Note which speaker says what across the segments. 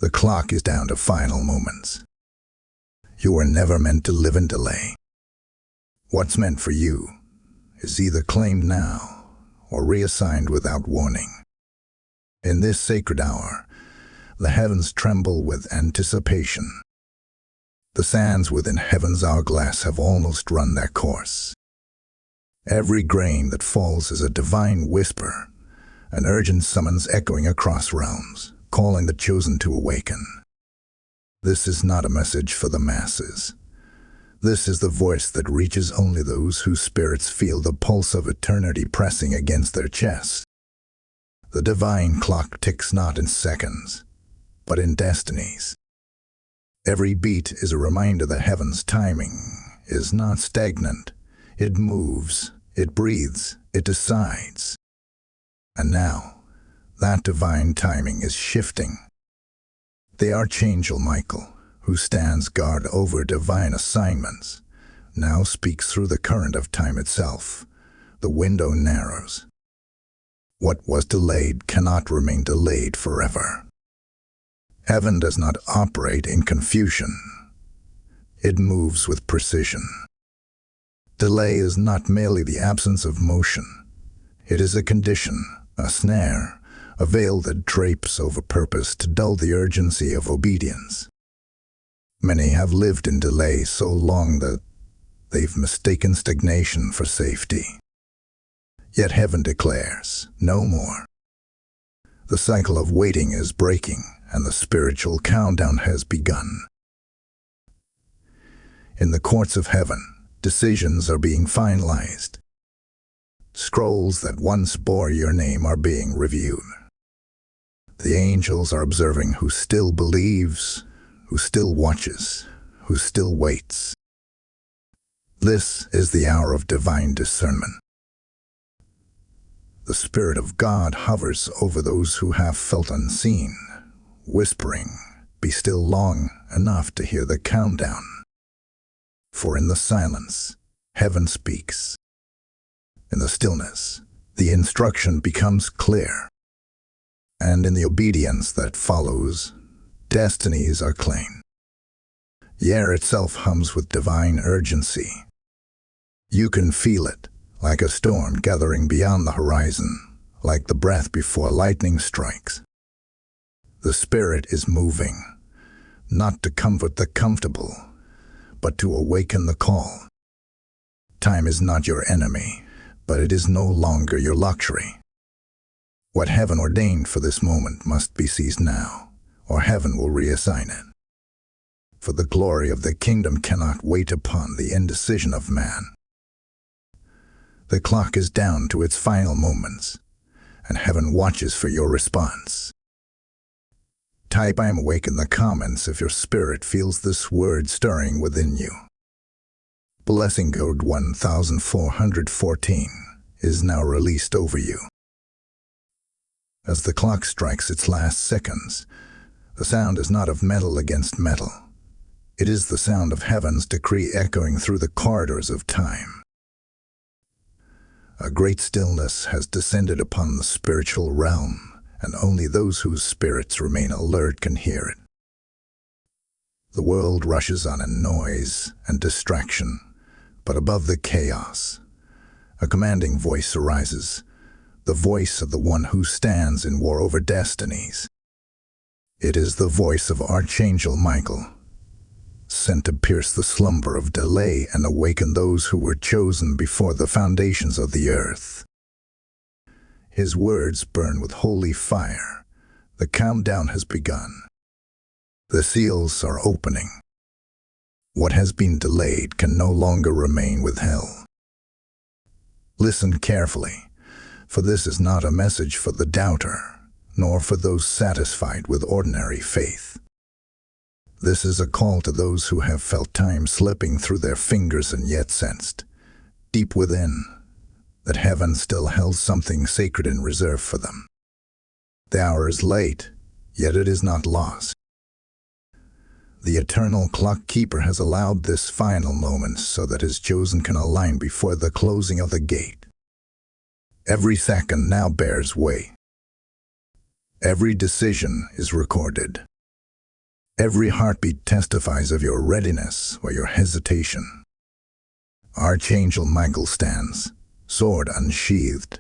Speaker 1: The clock is down to final moments. You were never meant to live in delay. What's meant for you is either claimed now or reassigned without warning. In this sacred hour, the heavens tremble with anticipation. The sands within heaven's hourglass have almost run their course. Every grain that falls is a divine whisper, an urgent summons echoing across realms, calling the chosen to awaken. This is not a message for the masses. This is the voice that reaches only those whose spirits feel the pulse of eternity pressing against their chests. The divine clock ticks not in seconds, but in destinies. Every beat is a reminder that heaven's timing is not stagnant. It moves, it breathes, it decides. And now, that divine timing is shifting. The Archangel Michael, who stands guard over divine assignments, now speaks through the current of time itself. The window narrows. What was delayed cannot remain delayed forever. Heaven does not operate in confusion. It moves with precision. Delay is not merely the absence of motion. It is a condition, a snare, a veil that drapes over purpose to dull the urgency of obedience. Many have lived in delay so long that they've mistaken stagnation for safety. Yet heaven declares, no more. The cycle of waiting is breaking, and the spiritual countdown has begun. In the courts of heaven, decisions are being finalized. Scrolls that once bore your name are being reviewed. The angels are observing who still believes, who still watches, who still waits. This is the hour of divine discernment. The Spirit of God hovers over those who have felt unseen, whispering, "Be still long enough to hear the countdown." For in the silence, heaven speaks. In the stillness, the instruction becomes clear. And in the obedience that follows, destinies are claimed. The air itself hums with divine urgency. You can feel it, like a storm gathering beyond the horizon, like the breath before lightning strikes. The Spirit is moving, not to comfort the comfortable, but to awaken the call. Time is not your enemy, but it is no longer your luxury. What heaven ordained for this moment must be seized now, or heaven will reassign it. For the glory of the kingdom cannot wait upon the indecision of man. The clock is down to its final moments, and heaven watches for your response. Type "I am awake" in the comments if your spirit feels this word stirring within you. Blessing code 1414 is now released over you. As the clock strikes its last seconds, the sound is not of metal against metal. It is the sound of heaven's decree echoing through the corridors of time. A great stillness has descended upon the spiritual realm, and only those whose spirits remain alert can hear it. The world rushes on in noise and distraction, but above the chaos, a commanding voice arises, the voice of the one who stands in war over destinies. It is the voice of Archangel Michael, sent to pierce the slumber of delay and awaken those who were chosen before the foundations of the earth. His words burn with holy fire. The countdown has begun. The seals are opening. What has been delayed can no longer remain withheld. Listen carefully, for this is not a message for the doubter, nor for those satisfied with ordinary faith. This is a call to those who have felt time slipping through their fingers and yet sensed, deep within, that heaven still held something sacred in reserve for them. The hour is late, yet it is not lost. The eternal clock keeper has allowed this final moment so that his chosen can align before the closing of the gate. Every second now bears weight. Every decision is recorded. Every heartbeat testifies of your readiness or your hesitation. Archangel Michael stands, sword unsheathed,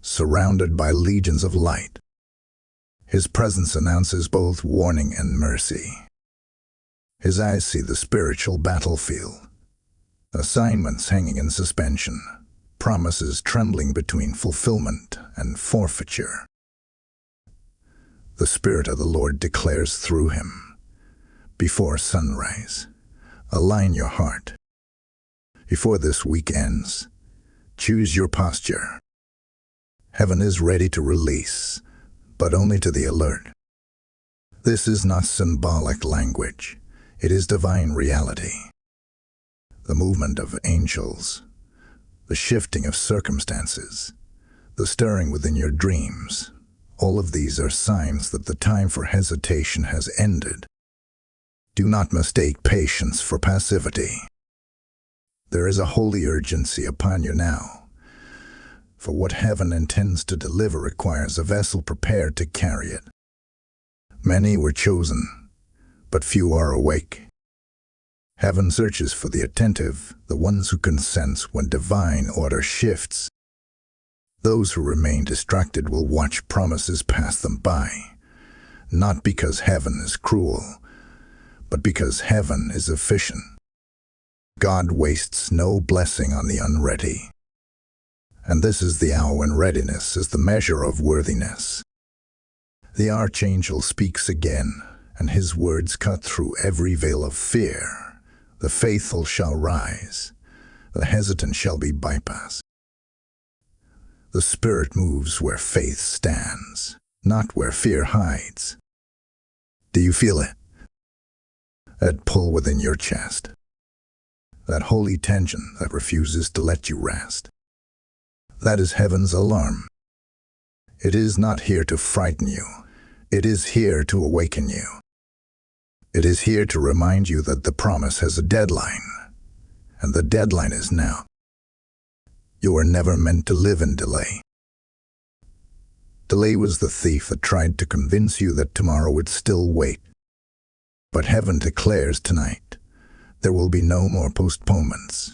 Speaker 1: surrounded by legions of light. His presence announces both warning and mercy. His eyes see the spiritual battlefield, assignments hanging in suspension, promises trembling between fulfillment and forfeiture. The Spirit of the Lord declares through him, before sunrise, align your heart. Before this week ends, choose your posture. Heaven is ready to release, but only to the alert. This is not symbolic language. It is divine reality. The movement of angels, the shifting of circumstances, the stirring within your dreams, all of these are signs that the time for hesitation has ended. Do not mistake patience for passivity. There is a holy urgency upon you now, for what heaven intends to deliver requires a vessel prepared to carry it. Many were chosen, but few are awake. Heaven searches for the attentive, the ones who can sense when divine order shifts. Those who remain distracted will watch promises pass them by, not because heaven is cruel, but because heaven is efficient. God wastes no blessing on the unready. And this is the hour when readiness is the measure of worthiness. The Archangel speaks again, and his words cut through every veil of fear. The faithful shall rise, the hesitant shall be bypassed. The Spirit moves where faith stands, not where fear hides. Do you feel it? That pull within your chest. That holy tension that refuses to let you rest. That is heaven's alarm. It is not here to frighten you. It is here to awaken you. It is here to remind you that the promise has a deadline, and the deadline is now. You were never meant to live in delay. Delay was the thief that tried to convince you that tomorrow would still wait. But heaven declares tonight, there will be no more postponements.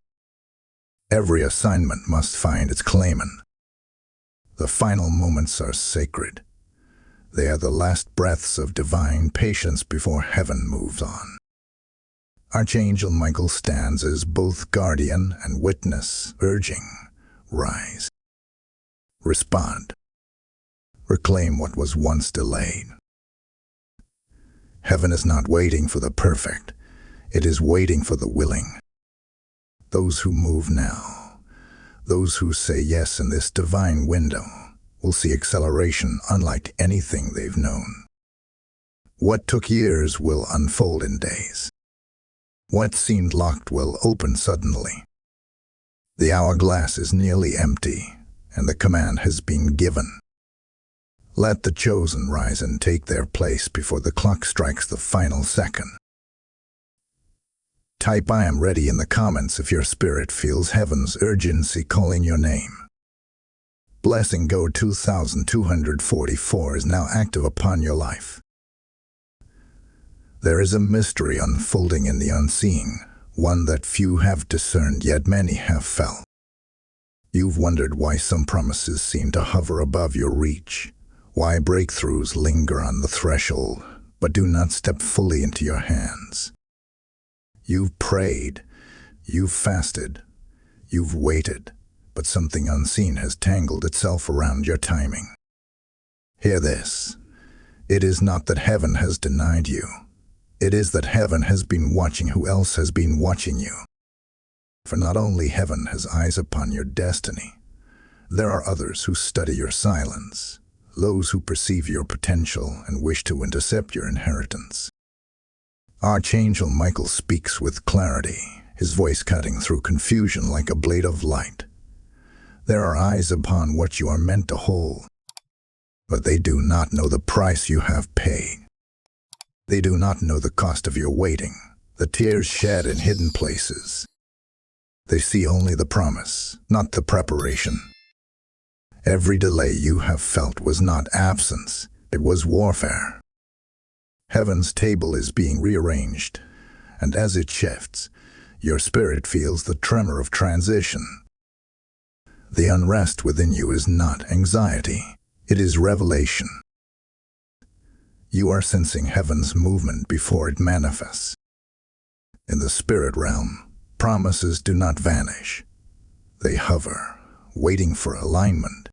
Speaker 1: Every assignment must find its claimant. The final moments are sacred. They are the last breaths of divine patience before heaven moves on. Archangel Michael stands as both guardian and witness, urging, rise. Respond. Reclaim what was once delayed. Heaven is not waiting for the perfect. It is waiting for the willing. Those who move now, those who say yes in this divine window, will see acceleration unlike anything they've known. What took years will unfold in days. What seemed locked will open suddenly. The hourglass is nearly empty, and the command has been given. Let the chosen rise and take their place before the clock strikes the final second. Type "I am ready" in the comments if your spirit feels heaven's urgency calling your name. Blessing Go 2244 is now active upon your life. There is a mystery unfolding in the unseen, one that few have discerned yet many have felt. You've wondered why some promises seem to hover above your reach, why breakthroughs linger on the threshold, but do not step fully into your hands. You've prayed, you've fasted, you've waited, but something unseen has tangled itself around your timing. Hear this. It is not that heaven has denied you. It is that heaven has been watching who else has been watching you. For not only heaven has eyes upon your destiny, there are others who study your silence, those who perceive your potential and wish to intercept your inheritance. Archangel Michael speaks with clarity, his voice cutting through confusion like a blade of light. There are eyes upon what you are meant to hold, but they do not know the price you have paid. They do not know the cost of your waiting, the tears shed in hidden places. They see only the promise, not the preparation. Every delay you have felt was not absence, it was warfare. Heaven's table is being rearranged, and as it shifts, your spirit feels the tremor of transition. The unrest within you is not anxiety, it is revelation. You are sensing heaven's movement before it manifests. In the spirit realm, promises do not vanish. They hover, waiting for alignment.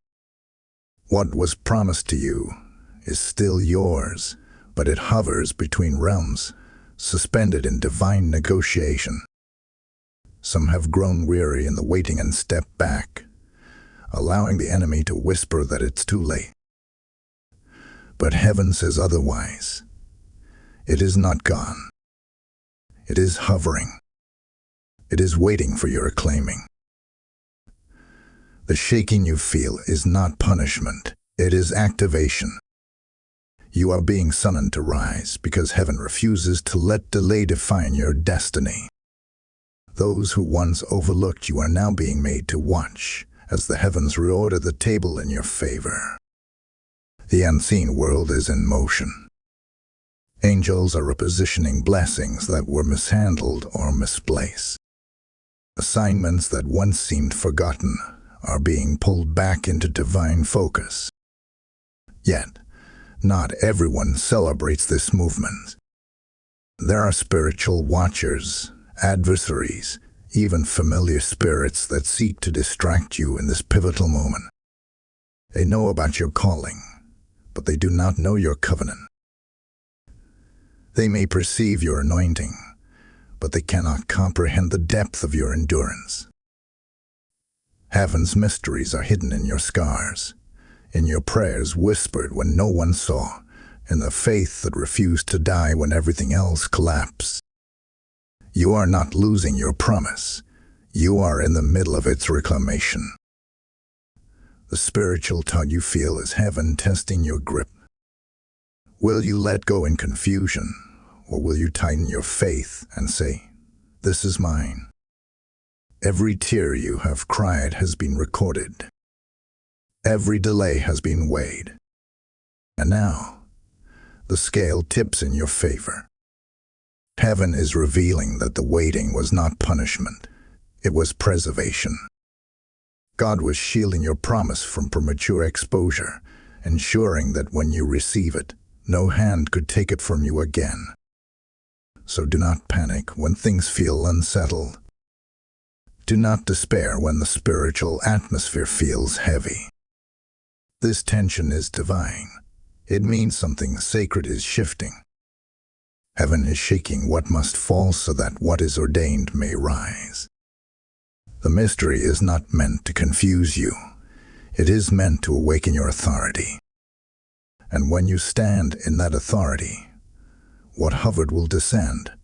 Speaker 1: What was promised to you is still yours, but it hovers between realms, suspended in divine negotiation. Some have grown weary in the waiting and step back, allowing the enemy to whisper that it's too late. But heaven says otherwise. It is not gone. It is hovering. It is waiting for your acclaiming. The shaking you feel is not punishment, it is activation. You are being summoned to rise because heaven refuses to let delay define your destiny. Those who once overlooked you are now being made to watch as the heavens reorder the table in your favor. The unseen world is in motion. Angels are repositioning blessings that were mishandled or misplaced. Assignments that once seemed forgotten are being pulled back into divine focus. Yet, not everyone celebrates this movement. There are spiritual watchers, adversaries, even familiar spirits that seek to distract you in this pivotal moment. They know about your calling, but they do not know your covenant. They may perceive your anointing, but they cannot comprehend the depth of your endurance. Heaven's mysteries are hidden in your scars, in your prayers whispered when no one saw, in the faith that refused to die when everything else collapsed. You are not losing your promise. You are in the middle of its reclamation. The spiritual tug you feel is heaven testing your grip. Will you let go in confusion, or will you tighten your faith and say, "This is mine"? Every tear you have cried has been recorded. Every delay has been weighed. And now, the scale tips in your favor. Heaven is revealing that the waiting was not punishment, it was preservation. God was shielding your promise from premature exposure, ensuring that when you receive it, no hand could take it from you again. So do not panic when things feel unsettled. Do not despair when the spiritual atmosphere feels heavy. This tension is divine. It means something sacred is shifting. Heaven is shaking what must fall so that what is ordained may rise. The mystery is not meant to confuse you. It is meant to awaken your authority. And when you stand in that authority, what hovered will descend,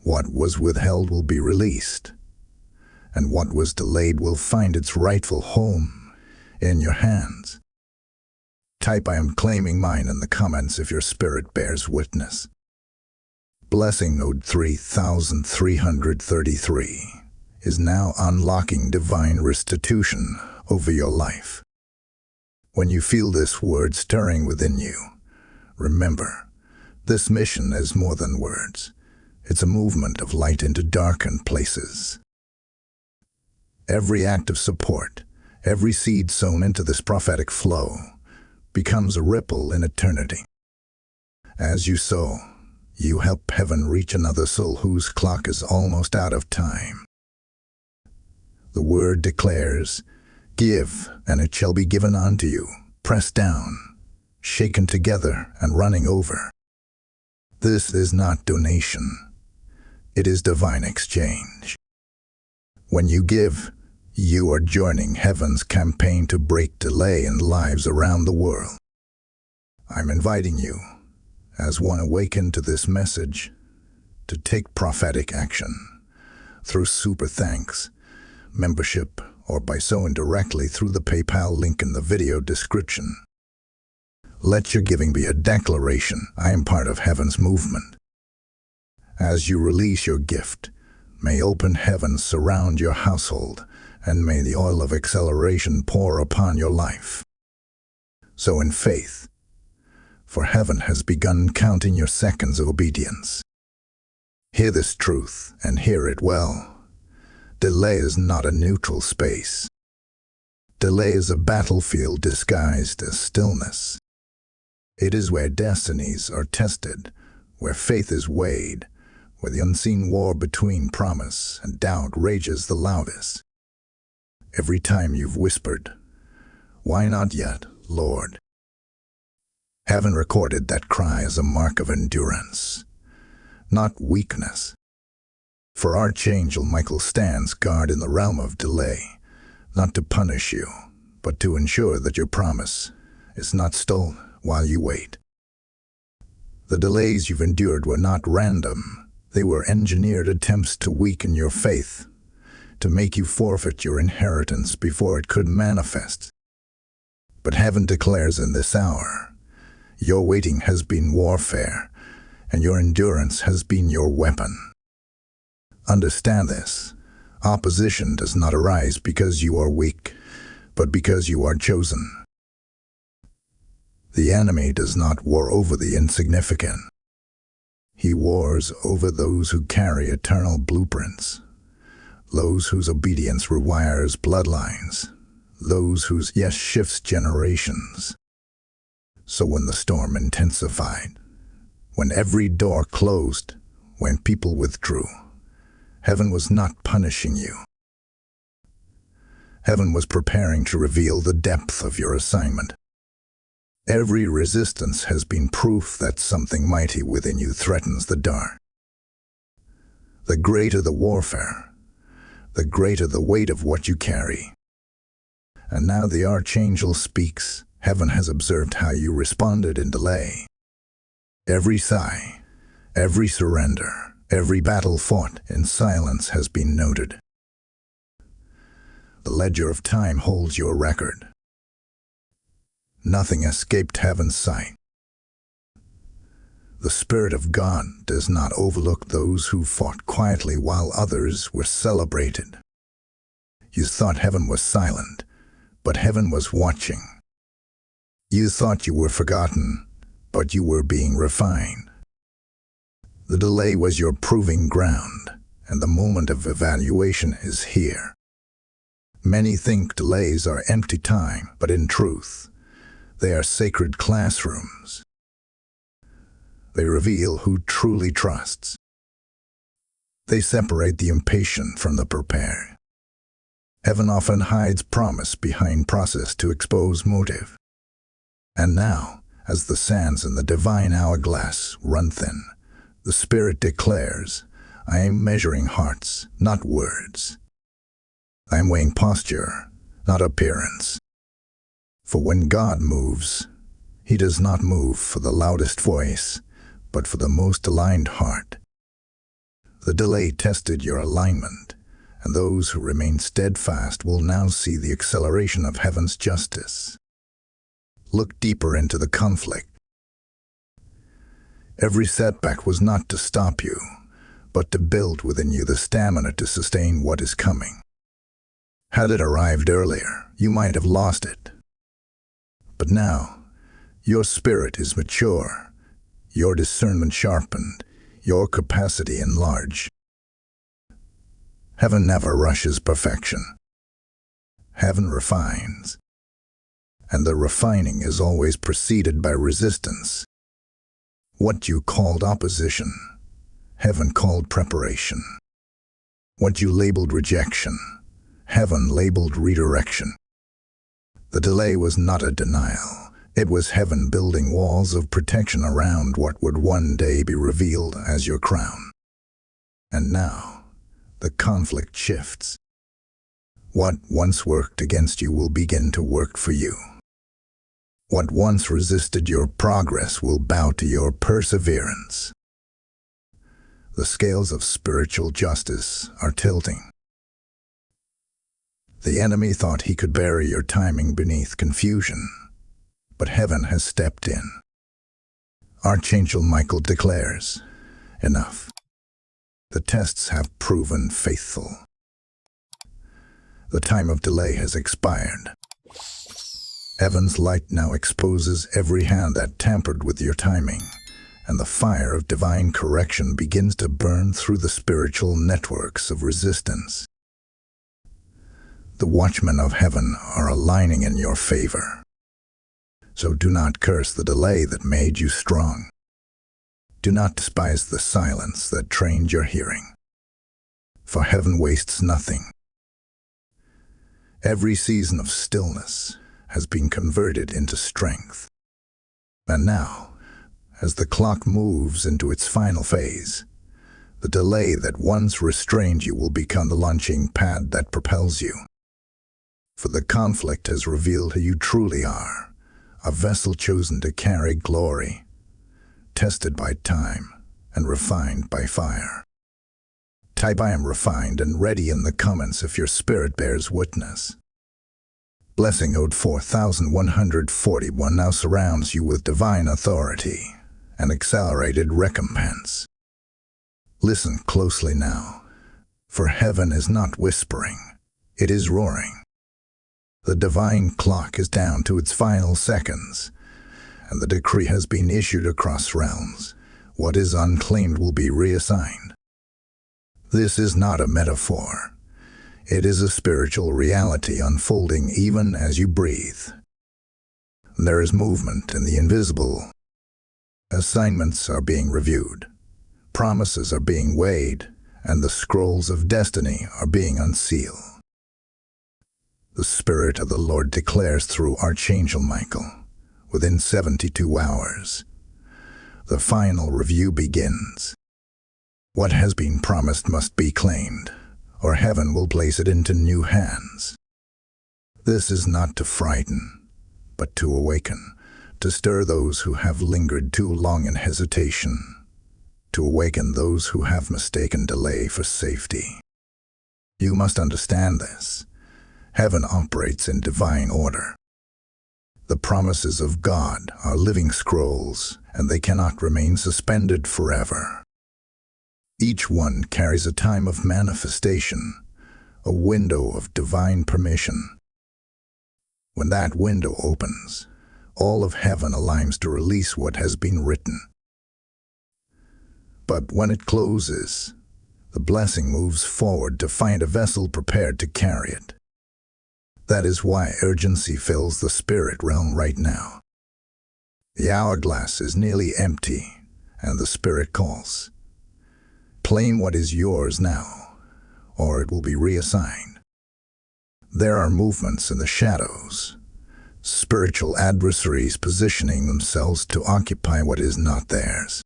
Speaker 1: what was withheld will be released, and what was delayed will find its rightful home in your hands. Type "I am claiming mine" in the comments if your spirit bears witness. Blessing Node 3333 is now unlocking divine restitution over your life. When you feel this word stirring within you, remember, this mission is more than words. It's a movement of light into darkened places. Every act of support, every seed sown into this prophetic flow, becomes a ripple in eternity. As you sow, you help heaven reach another soul whose clock is almost out of time. The word declares, "Give, and it shall be given unto you, pressed down, shaken together, and running over." This is not donation. It is divine exchange. When you give, you are joining heaven's campaign to break delay in lives around the world. I'm inviting you, as one awakened to this message, to take prophetic action through super thanks, membership, or by sowing directly through the PayPal link in the video description. Let your giving be a declaration: I am part of heaven's movement. As you release your gift, may open heavens surround your household, and may the oil of acceleration pour upon your life. So in faith, for heaven has begun counting your seconds of obedience. Hear this truth, and hear it well. Delay is not a neutral space. Delay is a battlefield disguised as stillness. It is where destinies are tested, where faith is weighed, where the unseen war between promise and doubt rages the loudest. Every time you've whispered, "Why not yet, Lord?" Heaven recorded that cry as a mark of endurance, not weakness. For Archangel Michael stands guard in the realm of delay, not to punish you, but to ensure that your promise is not stolen while you wait. The delays you've endured were not random. They were engineered attempts to weaken your faith, to make you forfeit your inheritance before it could manifest. But heaven declares in this hour, your waiting has been warfare, and your endurance has been your weapon. Understand this. Opposition does not arise because you are weak, but because you are chosen. The enemy does not war over the insignificant. He wars over those who carry eternal blueprints, those whose obedience rewires bloodlines, those whose yes shifts generations. So when the storm intensified, when every door closed, when people withdrew, heaven was not punishing you. Heaven was preparing to reveal the depth of your assignment. Every resistance has been proof that something mighty within you threatens the dark. The greater the warfare, the greater the weight of what you carry. And now the Archangel speaks. Heaven has observed how you responded in delay. Every sigh, every surrender, every battle fought in silence has been noted. The ledger of time holds your record. Nothing escaped heaven's sight. The Spirit of God does not overlook those who fought quietly while others were celebrated. You thought heaven was silent, but heaven was watching. You thought you were forgotten, but you were being refined. The delay was your proving ground, and the moment of evaluation is here. Many think delays are empty time, but in truth, they are sacred classrooms. They reveal who truly trusts. They separate the impatient from the prepared. Heaven often hides promise behind process to expose motive. And now, as the sands in the divine hourglass run thin, the Spirit declares, I am measuring hearts, not words. I am weighing posture, not appearance. For when God moves, He does not move for the loudest voice, but for the most aligned heart. The delay tested your alignment, and those who remain steadfast will now see the acceleration of heaven's justice. Look deeper into the conflict. Every setback was not to stop you, but to build within you the stamina to sustain what is coming. Had it arrived earlier, you might have lost it. But now, your spirit is mature, your discernment sharpened, your capacity enlarged. Heaven never rushes perfection. Heaven refines. And the refining is always preceded by resistance. What you called opposition, heaven called preparation. What you labeled rejection, heaven labeled redirection. The delay was not a denial. It was heaven building walls of protection around what would one day be revealed as your crown. And now, the conflict shifts. What once worked against you will begin to work for you. What once resisted your progress will bow to your perseverance. The scales of spiritual justice are tilting. The enemy thought he could bury your timing beneath confusion, but heaven has stepped in. Archangel Michael declares, enough. The tests have proven faithful. The time of delay has expired. Heaven's light now exposes every hand that tampered with your timing, and the fire of divine correction begins to burn through the spiritual networks of resistance. The watchmen of heaven are aligning in your favor. So do not curse the delay that made you strong. Do not despise the silence that trained your hearing, for heaven wastes nothing. Every season of stillness has been converted into strength. And now, as the clock moves into its final phase, the delay that once restrained you will become the launching pad that propels you. For the conflict has revealed who you truly are, a vessel chosen to carry glory, tested by time and refined by fire. Type "I am refined" and ready in the comments if your spirit bears witness. Blessing Ode 4141 now surrounds you with divine authority and accelerated recompense. Listen closely now, for heaven is not whispering, it is roaring. The divine clock is down to its final seconds, and the decree has been issued across realms. What is unclaimed will be reassigned. This is not a metaphor. It is a spiritual reality unfolding even as you breathe. There is movement in the invisible. Assignments are being reviewed. Promises are being weighed, and the scrolls of destiny are being unsealed. The Spirit of the Lord declares through ArchangelMichael, within 72 hours, the final review begins. What has been promised must be claimed, or heaven will place it into new hands. This is not to frighten, but to awaken, to stir those who have lingered too long in hesitation, to awaken those who have mistaken delay for safety. You must understand this. Heaven operates in divine order. The promises of God are living scrolls, and they cannot remain suspended forever. Each one carries a time of manifestation, a window of divine permission. When that window opens, all of heaven aligns to release what has been written. But when it closes, the blessing moves forward to find a vessel prepared to carry it. That is why urgency fills the spirit realm right now. The hourglass is nearly empty, and the Spirit calls. Claim what is yours now, or it will be reassigned. There are movements in the shadows, spiritual adversaries positioning themselves to occupy what is not theirs.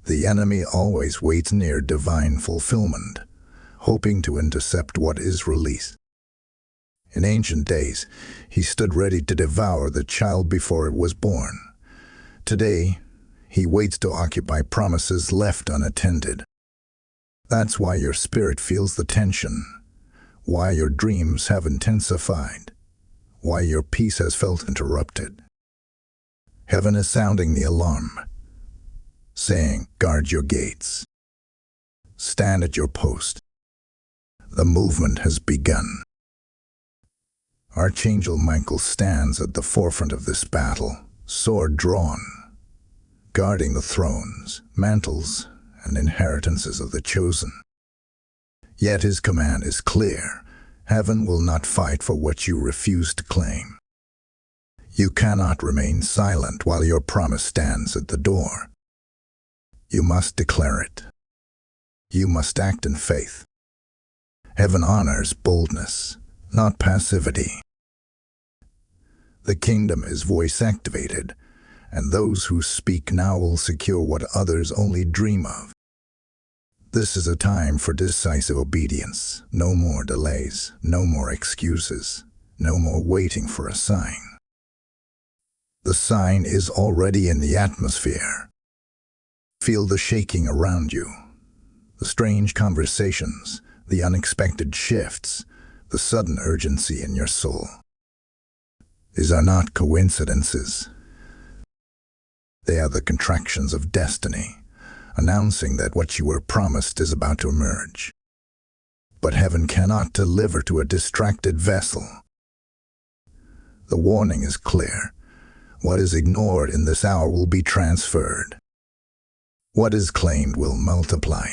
Speaker 1: The enemy always waits near divine fulfillment, hoping to intercept what is released. In ancient days, he stood ready to devour the child before it was born. Today, he waits to occupy promises left unattended. That's why your spirit feels the tension, why your dreams have intensified, why your peace has felt interrupted. Heaven is sounding the alarm, saying, guard your gates. Stand at your post. The movement has begun. Archangel Michael stands at the forefront of this battle, sword drawn, guarding the thrones, mantles, and inheritances of the chosen. Yet his command is clear. Heaven will not fight for what you refuse to claim. You cannot remain silent while your promise stands at the door. You must declare it. You must act in faith. Heaven honors boldness, not passivity. The kingdom is voice-activated, and those who speak now will secure what others only dream of. This is a time for decisive obedience. No more delays, no more excuses, no more waiting for a sign. The sign is already in the atmosphere. Feel the shaking around you, the strange conversations, the unexpected shifts, the sudden urgency in your soul. These are not coincidences. They are the contractions of destiny, announcing that what you were promised is about to emerge. But heaven cannot deliver to a distracted vessel. The warning is clear. What is ignored in this hour will be transferred. What is claimed will multiply.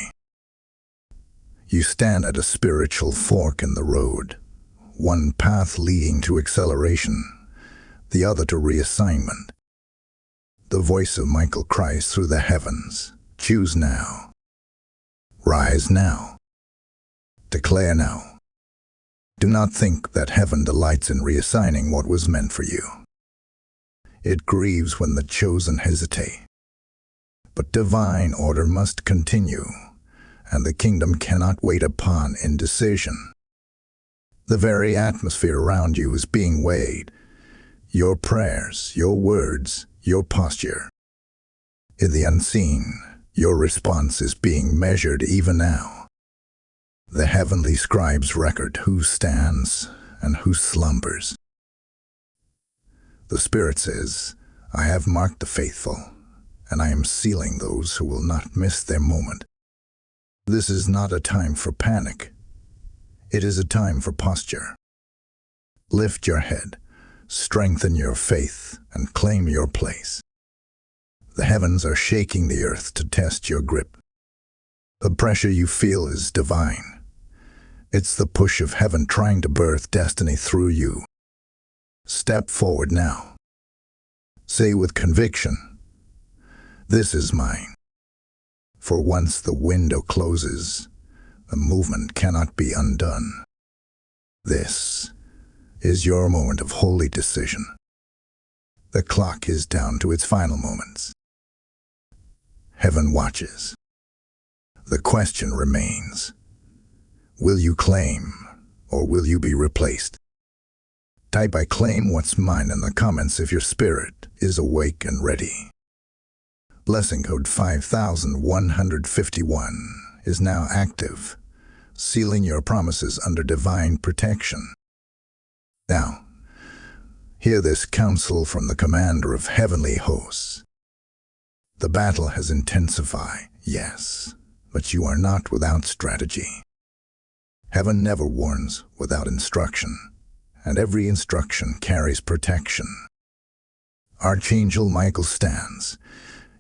Speaker 1: You stand at a spiritual fork in the road, one path leading to acceleration, the other to reassignment. The voice of Michael cries through the heavens, choose now. Rise now. Declare now. Do not think that heaven delights in reassigning what was meant for you. It grieves when the chosen hesitate. But divine order must continue, and the kingdom cannot wait upon indecision. The very atmosphere around you is being weighed. Your prayers, your words, your posture. In the unseen, your response is being measured even now. The heavenly scribes record who stands and who slumbers. The Spirit says, I have marked the faithful, and I am sealing those who will not miss their moment. This is not a time for panic. It is a time for posture. Lift your head, strengthen your faith, and claim your place. The heavens are shaking the earth to test your grip. The pressure you feel is divine. It's the push of heaven trying to birth destiny through you. Step forward now. Say with conviction, this is mine. For once the window closes, the movement cannot be undone. This is your moment of holy decision. The clock is down to its final moments. Heaven watches. The question remains, will you claim or will you be replaced? Type I claim what's mine in the comments if your spirit is awake and ready. Blessing code 5151 is now active, sealing your promises under divine protection. Now, hear this counsel from the commander of heavenly hosts. The battle has intensified, yes, but you are not without strategy. Heaven never warns without instruction, and every instruction carries protection. Archangel Michael stands,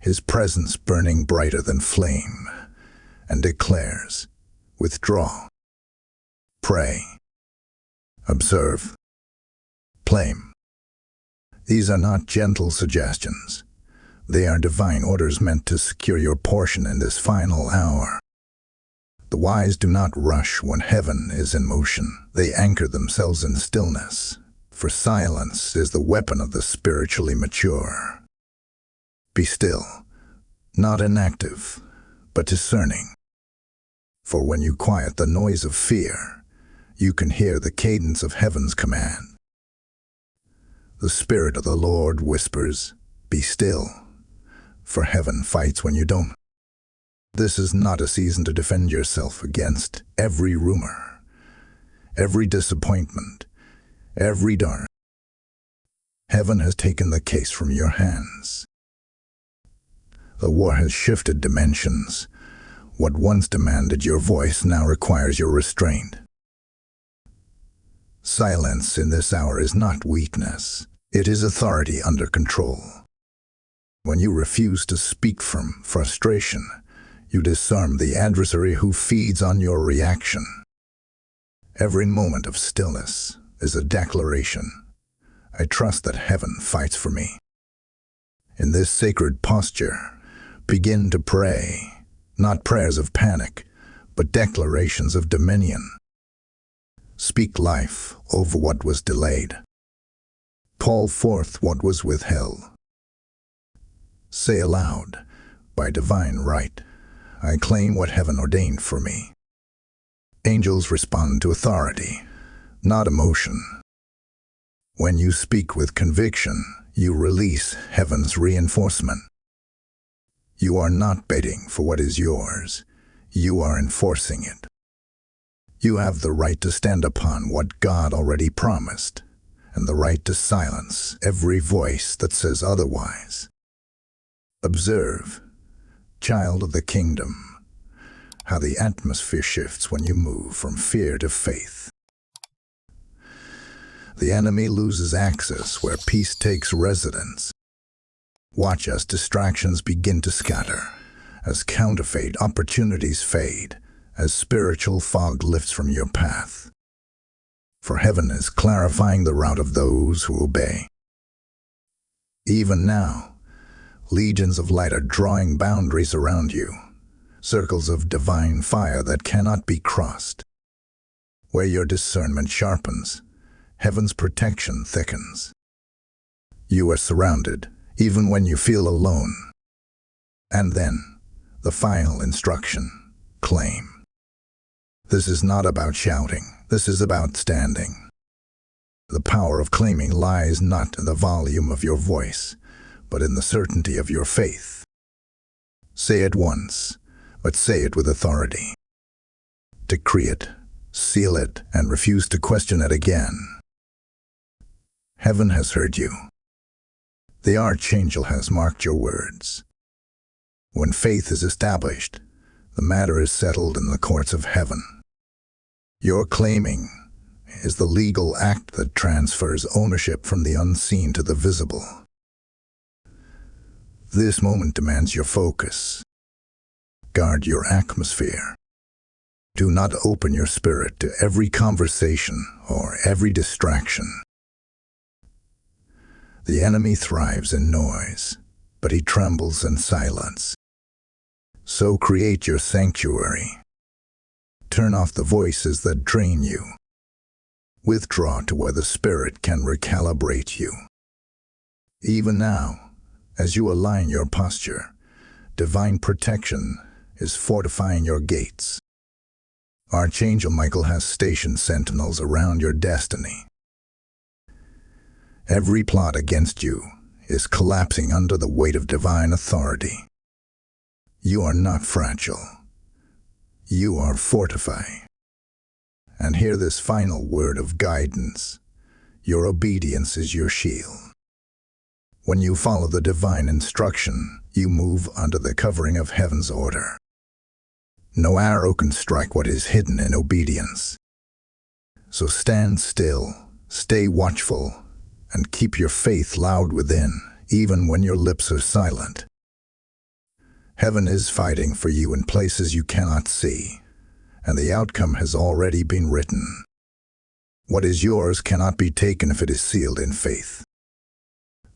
Speaker 1: his presence burning brighter than flame, and declares, withdraw, pray, observe, claim. These are not gentle suggestions. They are divine orders meant to secure your portion in this final hour. The wise do not rush when heaven is in motion. They anchor themselves in stillness, for silence is the weapon of the spiritually mature. Be still, not inactive, but discerning. For when you quiet the noise of fear, you can hear the cadence of heaven's command. The Spirit of the Lord whispers, be still, for heaven fights when you don't. This is not a season to defend yourself against every rumor, every disappointment, every dart. Heaven has taken the case from your hands. The war has shifted dimensions. What once demanded your voice now requires your restraint. Silence in this hour is not weakness. It is authority under control. When you refuse to speak from frustration, you disarm the adversary who feeds on your reaction. Every moment of stillness is a declaration. I trust that heaven fights for me. In this sacred posture, begin to pray, not prayers of panic, but declarations of dominion. Speak life over what was delayed. Call forth what was withheld. Say aloud, by divine right, I claim what heaven ordained for me. Angels respond to authority, not emotion. When you speak with conviction, you release heaven's reinforcement. You are not begging for what is yours. You are enforcing it. You have the right to stand upon what God already promised, and the right to silence every voice that says otherwise. Observe, child of the kingdom, how the atmosphere shifts when you move from fear to faith. The enemy loses access where peace takes residence. Watch as distractions begin to scatter, as counterfeit opportunities fade, as spiritual fog lifts from your path. For heaven is clarifying the route of those who obey. Even now, legions of light are drawing boundaries around you, circles of divine fire that cannot be crossed. Where your discernment sharpens, heaven's protection thickens. You are surrounded, even when you feel alone. And then, the final instruction, claim. This is not about shouting, this is about standing. The power of claiming lies not in the volume of your voice, but in the certainty of your faith. Say it once, but say it with authority. Decree it, seal it, and refuse to question it again. Heaven has heard you. The Archangel has marked your words. When faith is established, the matter is settled in the courts of heaven. Your claiming is the legal act that transfers ownership from the unseen to the visible. This moment demands your focus. Guard your atmosphere. Do not open your spirit to every conversation or every distraction. The enemy thrives in noise, but he trembles in silence. So create your sanctuary. Turn off the voices that drain you. Withdraw to where the Spirit can recalibrate you. Even now, as you align your posture, divine protection is fortifying your gates. Archangel Michael has stationed sentinels around your destiny. Every plot against you is collapsing under the weight of divine authority. You are not fragile. You are fortified. And hear this final word of guidance. Your obedience is your shield. When you follow the divine instruction, you move under the covering of heaven's order. No arrow can strike what is hidden in obedience. So stand still, stay watchful, and keep your faith loud within, even when your lips are silent. Heaven is fighting for you in places you cannot see, and the outcome has already been written. What is yours cannot be taken if it is sealed in faith.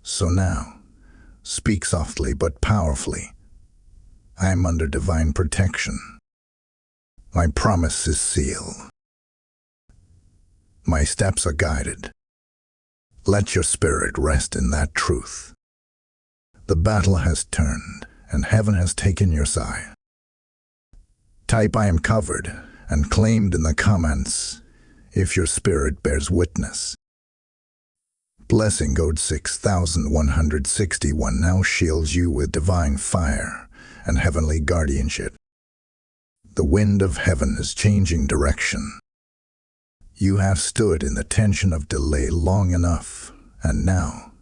Speaker 1: So now, speak softly but powerfully. I am under divine protection. My promise is sealed. My steps are guided. Let your spirit rest in that truth. The battle has turned, and heaven has taken your side. Type "I am covered" and claimed in the comments if your spirit bears witness. Blessing code 6161 now shields you with divine fire and heavenly guardianship. The wind of heaven is changing direction. You have stood in the tension of delay long enough, and now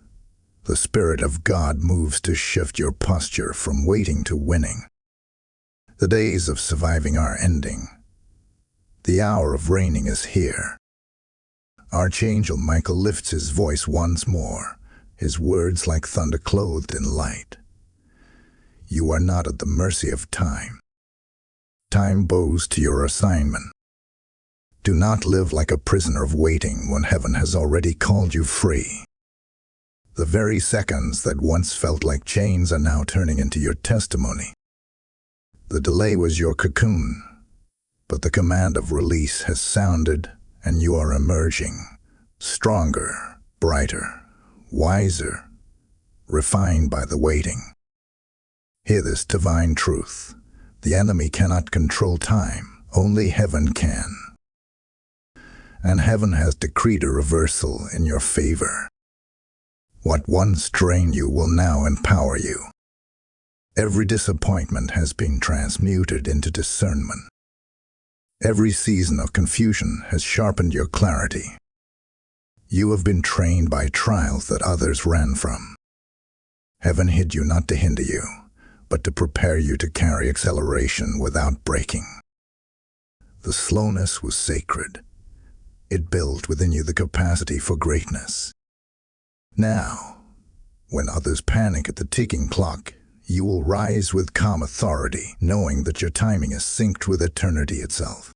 Speaker 1: the Spirit of God moves to shift your posture from waiting to winning. The days of surviving are ending. The hour of reigning is here. Archangel Michael lifts his voice once more, his words like thunder clothed in light. You are not at the mercy of time. Time bows to your assignment. Do not live like a prisoner of waiting when heaven has already called you free. The very seconds that once felt like chains are now turning into your testimony. The delay was your cocoon, but the command of release has sounded, and you are emerging, stronger, brighter, wiser, refined by the waiting. Hear this divine truth. The enemy cannot control time, only heaven can. And heaven has decreed a reversal in your favor. What once drained you will now empower you. Every disappointment has been transmuted into discernment. Every season of confusion has sharpened your clarity. You have been trained by trials that others ran from. Heaven hid you not to hinder you, but to prepare you to carry acceleration without breaking. The slowness was sacred. It built within you the capacity for greatness. Now, when others panic at the ticking clock, you will rise with calm authority, knowing that your timing is synced with eternity itself.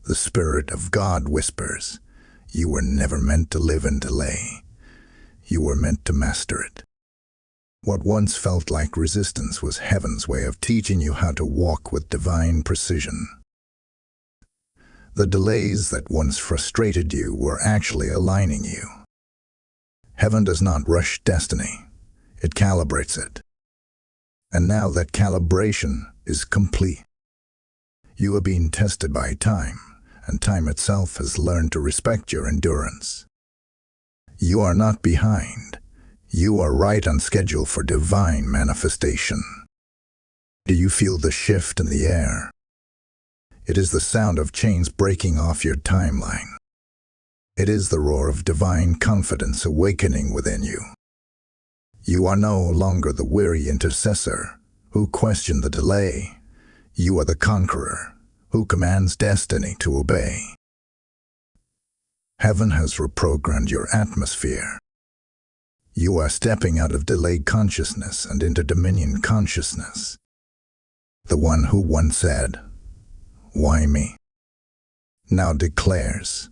Speaker 1: The Spirit of God whispers, "You were never meant to live in delay. You were meant to master it." What once felt like resistance was heaven's way of teaching you how to walk with divine precision. The delays that once frustrated you were actually aligning you. Heaven does not rush destiny. It calibrates it. And now that calibration is complete. You are being tested by time, and time itself has learned to respect your endurance. You are not behind. You are right on schedule for divine manifestation. Do you feel the shift in the air? It is the sound of chains breaking off your timeline. It is the roar of divine confidence awakening within you. You are no longer the weary intercessor who questioned the delay. You are the conqueror who commands destiny to obey. Heaven has reprogrammed your atmosphere. You are stepping out of delayed consciousness and into dominion consciousness. The one who once said, "Why me?" now declares,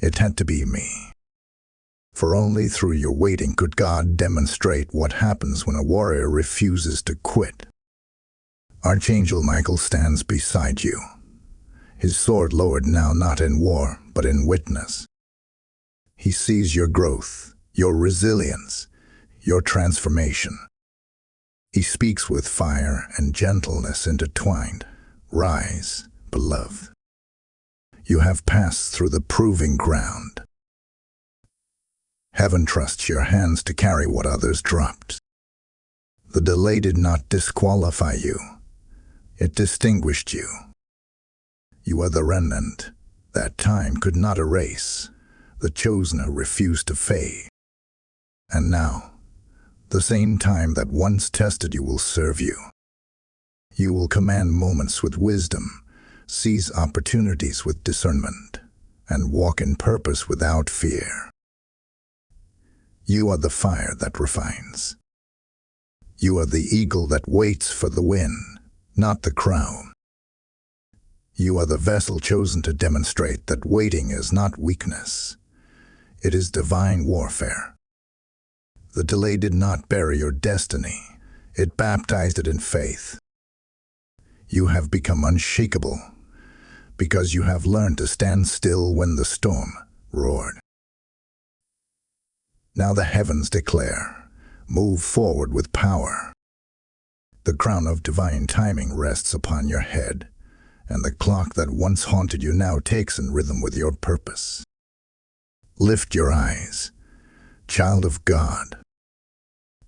Speaker 1: "It had to be me." For only through your waiting could God demonstrate what happens when a warrior refuses to quit. Archangel Michael stands beside you, his sword lowered now not in war, but in witness. He sees your growth, your resilience, your transformation. He speaks with fire and gentleness intertwined. "Rise, beloved. You have passed through the proving ground." Heaven trusts your hands to carry what others dropped. The delay did not disqualify you. It distinguished you. You are the remnant that time could not erase, the chosen who refused to fade. And now, the same time that once tested you will serve you. You will command moments with wisdom, seize opportunities with discernment, and walk in purpose without fear. You are the fire that refines. You are the eagle that waits for the wind, not the crown. You are the vessel chosen to demonstrate that waiting is not weakness. It is divine warfare. The delay did not bury your destiny. It baptized it in faith. You have become unshakable because you have learned to stand still when the storm roared. Now the heavens declare, move forward with power. The crown of divine timing rests upon your head, and the clock that once haunted you now takes in rhythm with your purpose. Lift your eyes, child of God.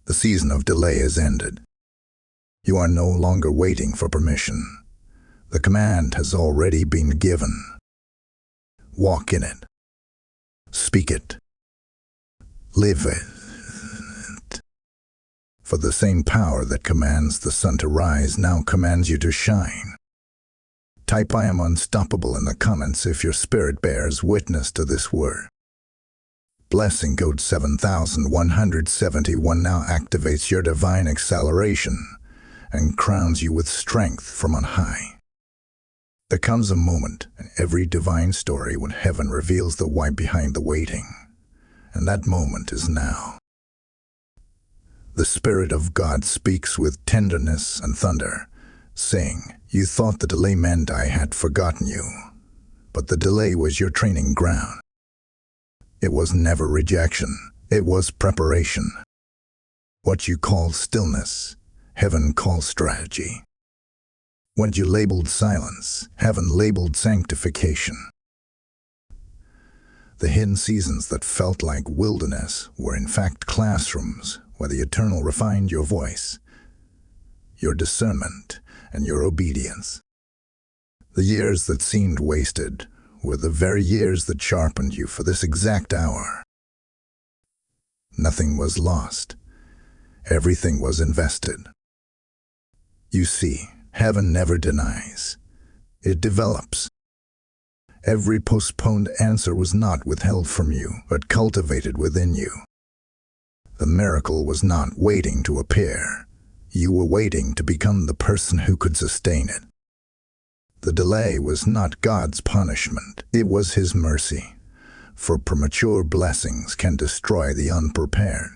Speaker 1: The season of delay is ended. You are no longer waiting for permission. The command has already been given. Walk in it. Speak it. Live it. For the same power that commands the sun to rise now commands you to shine. Type "I am unstoppable" in the comments if your spirit bears witness to this word. Blessing code 7171 now activates your divine acceleration and crowns you with strength from on high. There comes a moment in every divine story when heaven reveals the why behind the waiting, and that moment is now. The Spirit of God speaks with tenderness and thunder, saying, "You thought the delay meant I had forgotten you, but the delay was your training ground." It was never rejection, it was preparation. What you call stillness, heaven calls strategy. What you labeled silence, heaven labeled sanctification. The hidden seasons that felt like wilderness were in fact classrooms where the eternal refined your voice, your discernment, and your obedience. The years that seemed wasted were the very years that sharpened you for this exact hour. Nothing was lost. Everything was invested. You see, heaven never denies. It develops. Every postponed answer was not withheld from you, but cultivated within you. The miracle was not waiting to appear. You were waiting to become the person who could sustain it. The delay was not God's punishment, it was His mercy, for premature blessings can destroy the unprepared.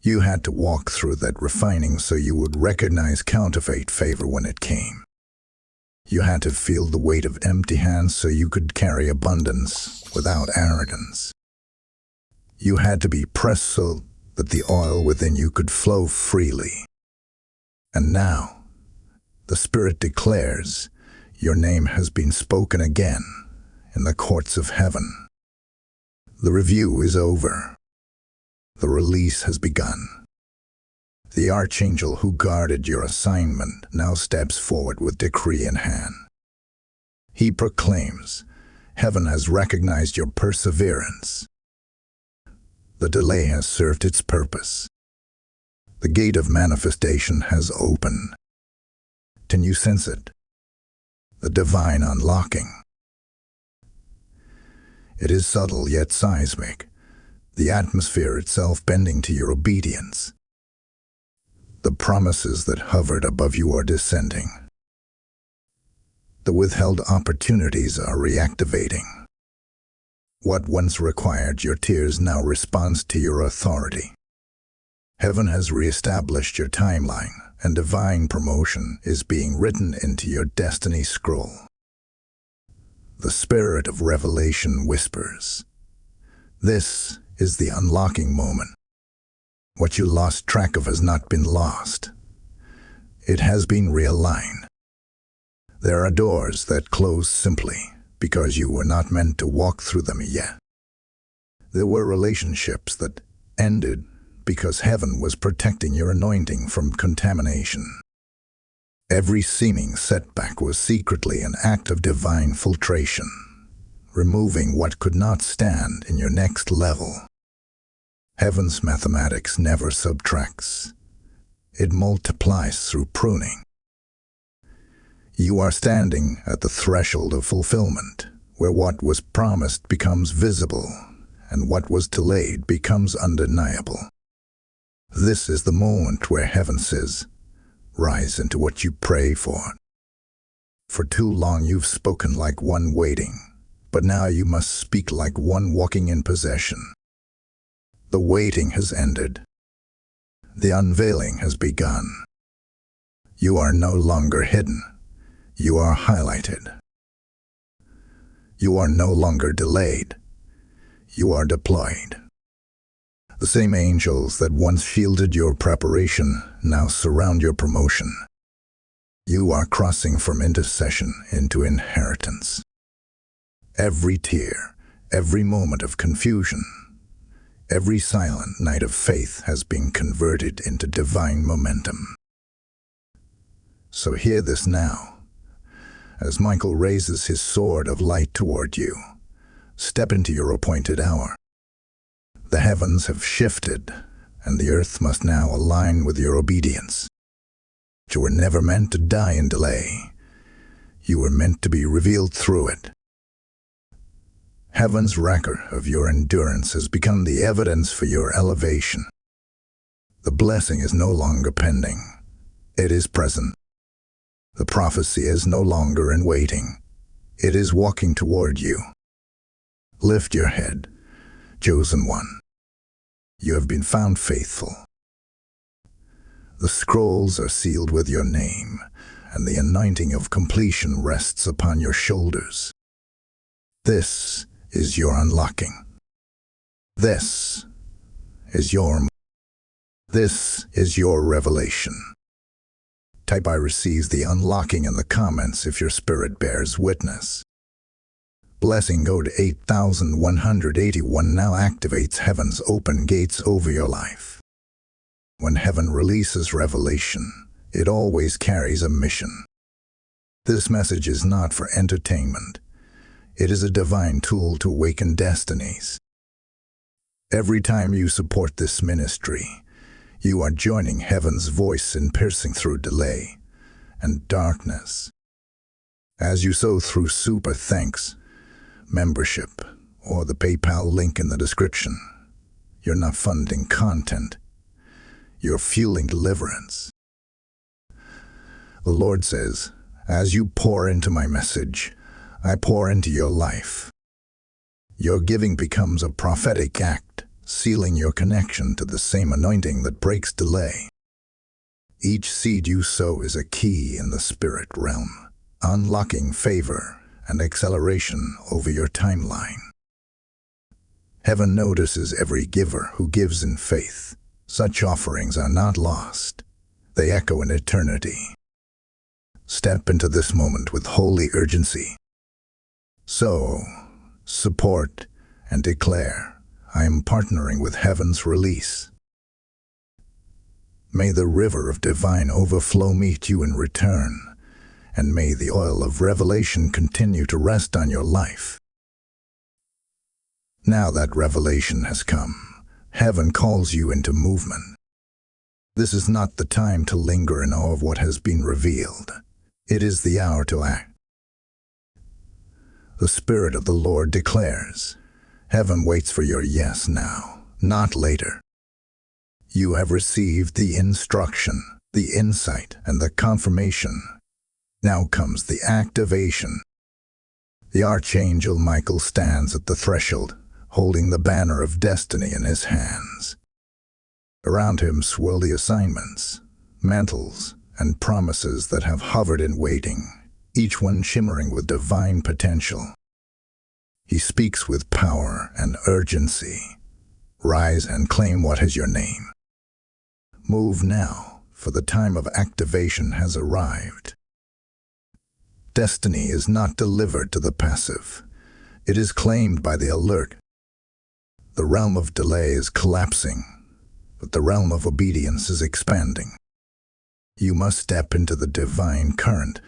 Speaker 1: You had to walk through that refining so you would recognize counterfeit favor when it came. You had to feel the weight of empty hands so you could carry abundance without arrogance. You had to be pressed so that the oil within you could flow freely. And now, the Spirit declares, your name has been spoken again in the courts of heaven. The review is over. The release has begun. The archangel who guarded your assignment now steps forward with decree in hand. He proclaims, heaven has recognized your perseverance. The delay has served its purpose. The gate of manifestation has opened. Can you sense it? The divine unlocking. It is subtle yet seismic, the atmosphere itself bending to your obedience. The promises that hovered above you are descending. The withheld opportunities are reactivating. What once required your tears now responds to your authority. Heaven has reestablished your timeline, and divine promotion is being written into your destiny scroll. The Spirit of revelation whispers, this is the unlocking moment. What you lost track of has not been lost. It has been realigned. There are doors that close simply because you were not meant to walk through them yet. There were relationships that ended because heaven was protecting your anointing from contamination. Every seeming setback was secretly an act of divine filtration, removing what could not stand in your next level. Heaven's mathematics never subtracts. It multiplies through pruning. You are standing at the threshold of fulfillment, where what was promised becomes visible, and what was delayed becomes undeniable. This is the moment where heaven says, rise into what you pray for. For too long you've spoken like one waiting, but now you must speak like one walking in possession. The waiting has ended. The unveiling has begun. You are no longer hidden. You are highlighted. You are no longer delayed. You are deployed. The same angels that once shielded your preparation now surround your promotion. You are crossing from intercession into inheritance. Every tear, every moment of confusion, every silent night of faith has been converted into divine momentum. So hear this now. As Michael raises his sword of light toward you, step into your appointed hour. The heavens have shifted, and the earth must now align with your obedience. You were never meant to die in delay. You were meant to be revealed through it. Heaven's record of your endurance has become the evidence for your elevation. The blessing is no longer pending. It is present. The prophecy is no longer in waiting. It is walking toward you. Lift your head, chosen one. You have been found faithful. The scrolls are sealed with your name, and the anointing of completion rests upon your shoulders. This is your unlocking. This is your revelation. Type I receives the unlocking in the comments if your spirit bears witness. Blessing code 8181 now activates heaven's open gates over your life. When heaven releases revelation, it always carries a mission. This message is not for entertainment. It is a divine tool to awaken destinies. Every time you support this ministry, you are joining heaven's voice in piercing through delay and darkness. As you sow through super thanks, membership, or the PayPal link in the description. You're not funding content. You're fueling deliverance. The Lord says, as you pour into my message, I pour into your life. Your giving becomes a prophetic act, sealing your connection to the same anointing that breaks delay. Each seed you sow is a key in the spirit realm, unlocking favor and acceleration over your timeline. Heaven notices every giver who gives in faith. Such offerings are not lost. They echo in eternity. Step into this moment with holy urgency. Sow, support, and declare, I am partnering with heaven's release. May the river of divine overflow meet you in return, and may the oil of revelation continue to rest on your life. Now that revelation has come, heaven calls you into movement. This is not the time to linger in awe of what has been revealed. It is the hour to act. The Spirit of the Lord declares, heaven waits for your yes now, not later. You have received the instruction, the insight, and the confirmation. Now comes the activation. The Archangel Michael stands at the threshold, holding the banner of destiny in his hands. Around him swirl the assignments, mantles, and promises that have hovered in waiting, each one shimmering with divine potential. He speaks with power and urgency. Rise and claim what is your name. Move now, for the time of activation has arrived. Destiny is not delivered to the passive. It is claimed by the alert. The realm of delay is collapsing, but the realm of obedience is expanding. You must step into the divine current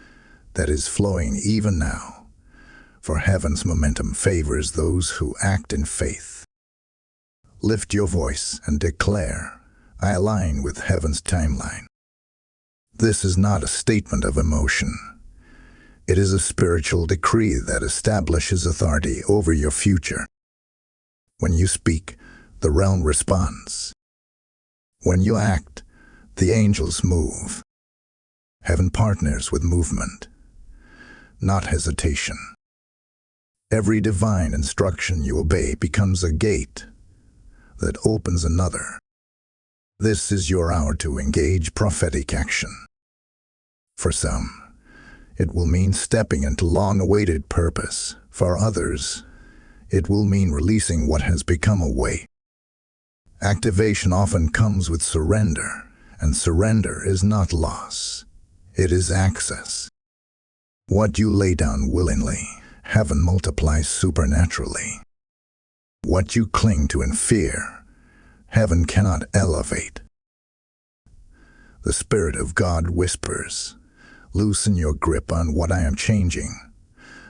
Speaker 1: that is flowing even now, for heaven's momentum favors those who act in faith. Lift your voice and declare, I align with heaven's timeline. This is not a statement of emotion. It is a spiritual decree that establishes authority over your future. When you speak, the realm responds. When you act, the angels move. Heaven partners with movement, not hesitation. Every divine instruction you obey becomes a gate that opens another. This is your hour to engage prophetic action. For some, it will mean stepping into long-awaited purpose. For others, it will mean releasing what has become a weight. Activation often comes with surrender, and surrender is not loss. It is access. What you lay down willingly, heaven multiplies supernaturally. What you cling to in fear, heaven cannot elevate. The Spirit of God whispers, loosen your grip on what I am changing,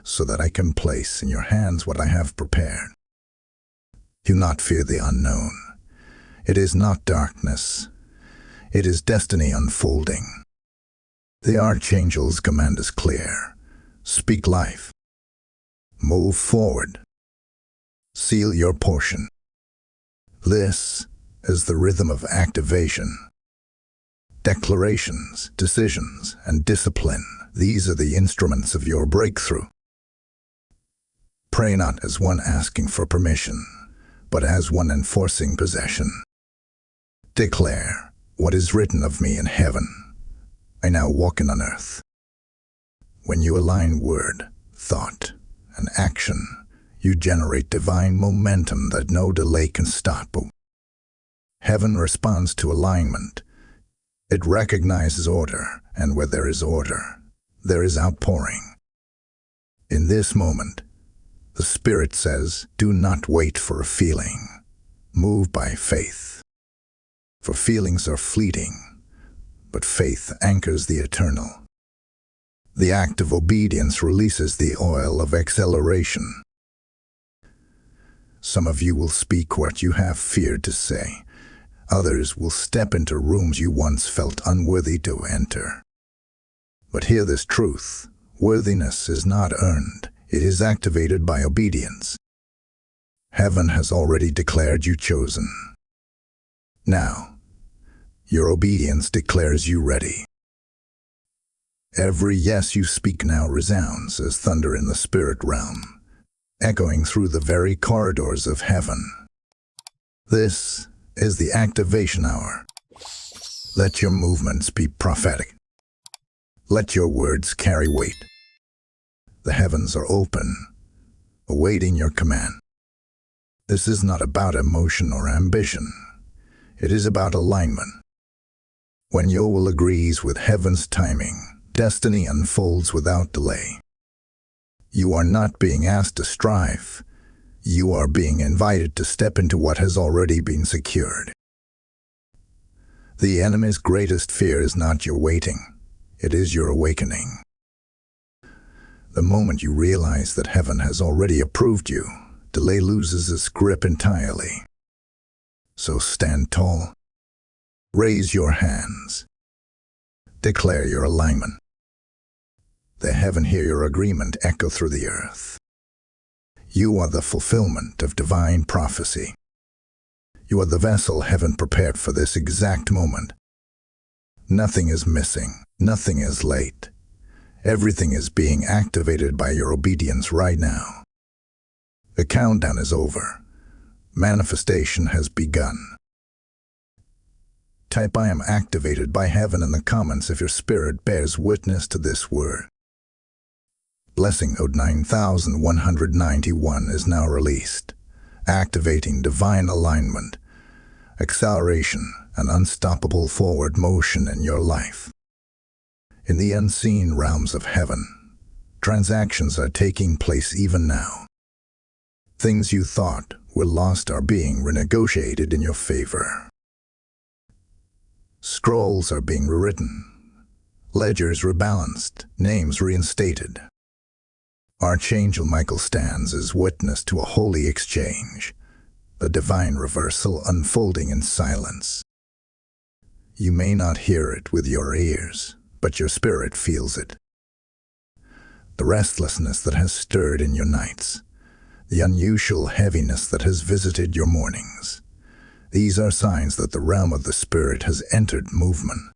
Speaker 1: so that I can place in your hands what I have prepared. Do not fear the unknown. It is not darkness. It is destiny unfolding. The Archangel's command is clear. Speak life. Move forward. Seal your portion. This is the rhythm of activation. Declarations, decisions, and discipline. These are the instruments of your breakthrough. Pray not as one asking for permission, but as one enforcing possession. Declare, what is written of me in heaven, I now walk in on earth. When you align word, thought, and action, you generate divine momentum that no delay can stop. Heaven responds to alignment. It recognizes order, and where there is order, there is outpouring. In this moment, the Spirit says, do not wait for a feeling. Move by faith. For feelings are fleeting, but faith anchors the eternal. The act of obedience releases the oil of acceleration. Some of you will speak what you have feared to say. Others will step into rooms you once felt unworthy to enter. But hear this truth. Worthiness is not earned. It is activated by obedience. Heaven has already declared you chosen. Now, your obedience declares you ready. Every yes you speak now resounds as thunder in the spirit realm, echoing through the very corridors of heaven. This is the activation hour. Let your movements be prophetic. Let your words carry weight. The heavens are open, awaiting your command. This is not about emotion or ambition. It is about alignment. When your will agrees with heaven's timing, destiny unfolds without delay. You are not being asked to strive. You are being invited to step into what has already been secured. The enemy's greatest fear is not your waiting. It is your awakening. The moment you realize that heaven has already approved you, delay loses its grip entirely. So stand tall. Raise your hands. Declare your alignment. The heaven hear your agreement echo through the earth. You are the fulfillment of divine prophecy. You are the vessel heaven prepared for this exact moment. Nothing is missing. Nothing is late. Everything is being activated by your obedience right now. The countdown is over. Manifestation has begun. Type "I am activated by heaven" in the comments if your spirit bears witness to this word. Blessing code 9191 is now released, activating divine alignment, acceleration, and unstoppable forward motion in your life. In the unseen realms of heaven, transactions are taking place even now. Things you thought were lost are being renegotiated in your favor. Scrolls are being rewritten, ledgers rebalanced, names reinstated. ArchangelMichael stands as witness to a holy exchange, a divine reversal unfolding in silence. You may not hear it with your ears, but your spirit feels it. The restlessness that has stirred in your nights, the unusual heaviness that has visited your mornings, these are signs that the realm of the spirit has entered movement.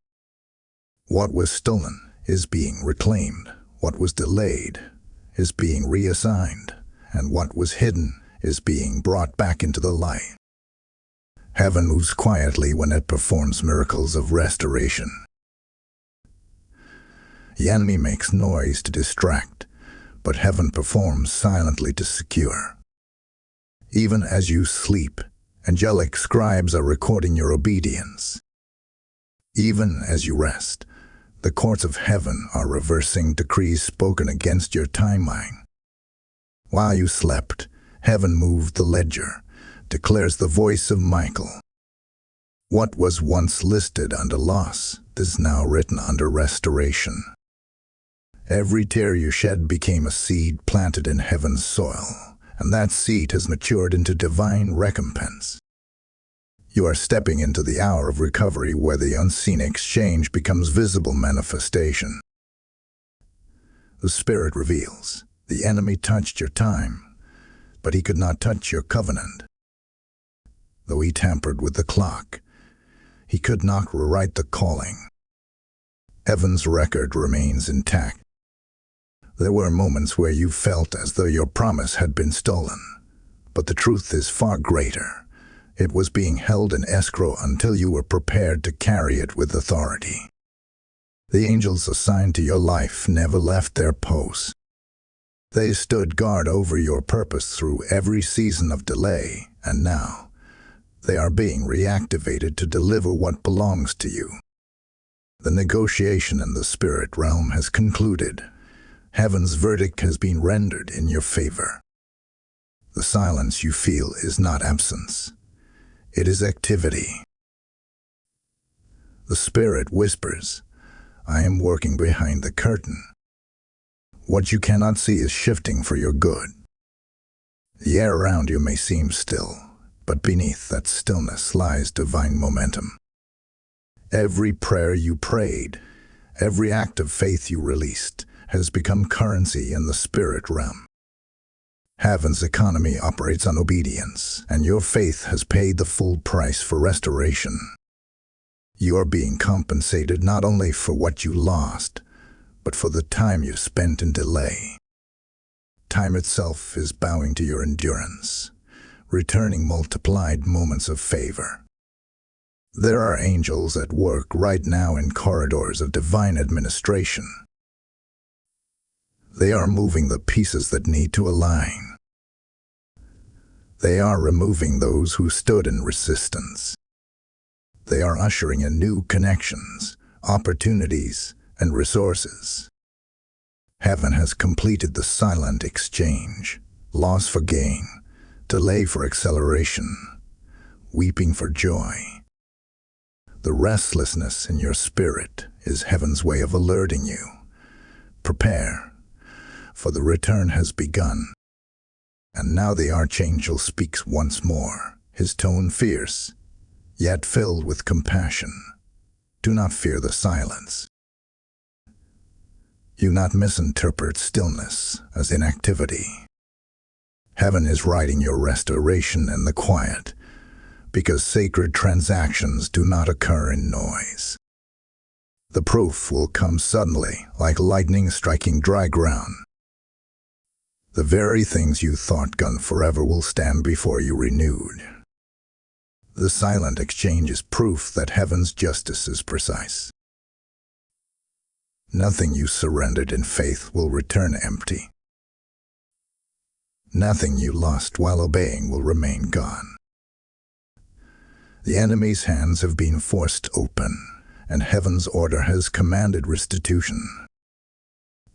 Speaker 1: What was stolen is being reclaimed. What was delayed is being reassigned. And what was hidden is being brought back into the light. Heaven moves quietly when it performs miracles of restoration. The enemy makes noise to distract, but heaven performs silently to secure. Even as you sleep, angelic scribes are recording your obedience. Even as you rest, the courts of heaven are reversing decrees spoken against your timeline. While you slept, heaven moved the ledger, declares the voice of Michael. What was once listed under loss is now written under restoration. Every tear you shed became a seed planted in heaven's soil, and that seed has matured into divine recompense. You are stepping into the hour of recovery where the unseen exchange becomes visible manifestation. The Spirit reveals, the enemy touched your time, but he could not touch your covenant. Though he tampered with the clock, he could not rewrite the calling. Heaven's record remains intact. There were moments where you felt as though your promise had been stolen, but the truth is far greater. It was being held in escrow until you were prepared to carry it with authority. The angels assigned to your life never left their posts. They stood guard over your purpose through every season of delay, and now they are being reactivated to deliver what belongs to you. The negotiation in the spirit realm has concluded. Heaven's verdict has been rendered in your favor. The silence you feel is not absence. It is activity. The Spirit whispers, "I am working behind the curtain." What you cannot see is shifting for your good. The air around you may seem still, but beneath that stillness lies divine momentum. Every prayer you prayed, every act of faith you released, has become currency in the spirit realm. Heaven's economy operates on obedience, and your faith has paid the full price for restoration. You are being compensated not only for what you lost, but for the time you spent in delay. Time itself is bowing to your endurance, returning multiplied moments of favor. There are angels at work right now in corridors of divine administration. They are moving the pieces that need to align. They are removing those who stood in resistance. They are ushering in new connections, opportunities, and resources. Heaven has completed the silent exchange, loss for gain, delay for acceleration, weeping for joy. The restlessness in your spirit is heaven's way of alerting you. Prepare, for the return has begun. And now the Archangel speaks once more, his tone fierce, yet filled with compassion. Do not fear the silence. Do not misinterpret stillness as inactivity. Heaven is writing your restoration in the quiet, because sacred transactions do not occur in noise. The proof will come suddenly, like lightning striking dry ground. The very things you thought gone forever will stand before you renewed. The silent exchange is proof that heaven's justice is precise. Nothing you surrendered in faith will return empty. Nothing you lost while obeying will remain gone. The enemy's hands have been forced open, and heaven's order has commanded restitution.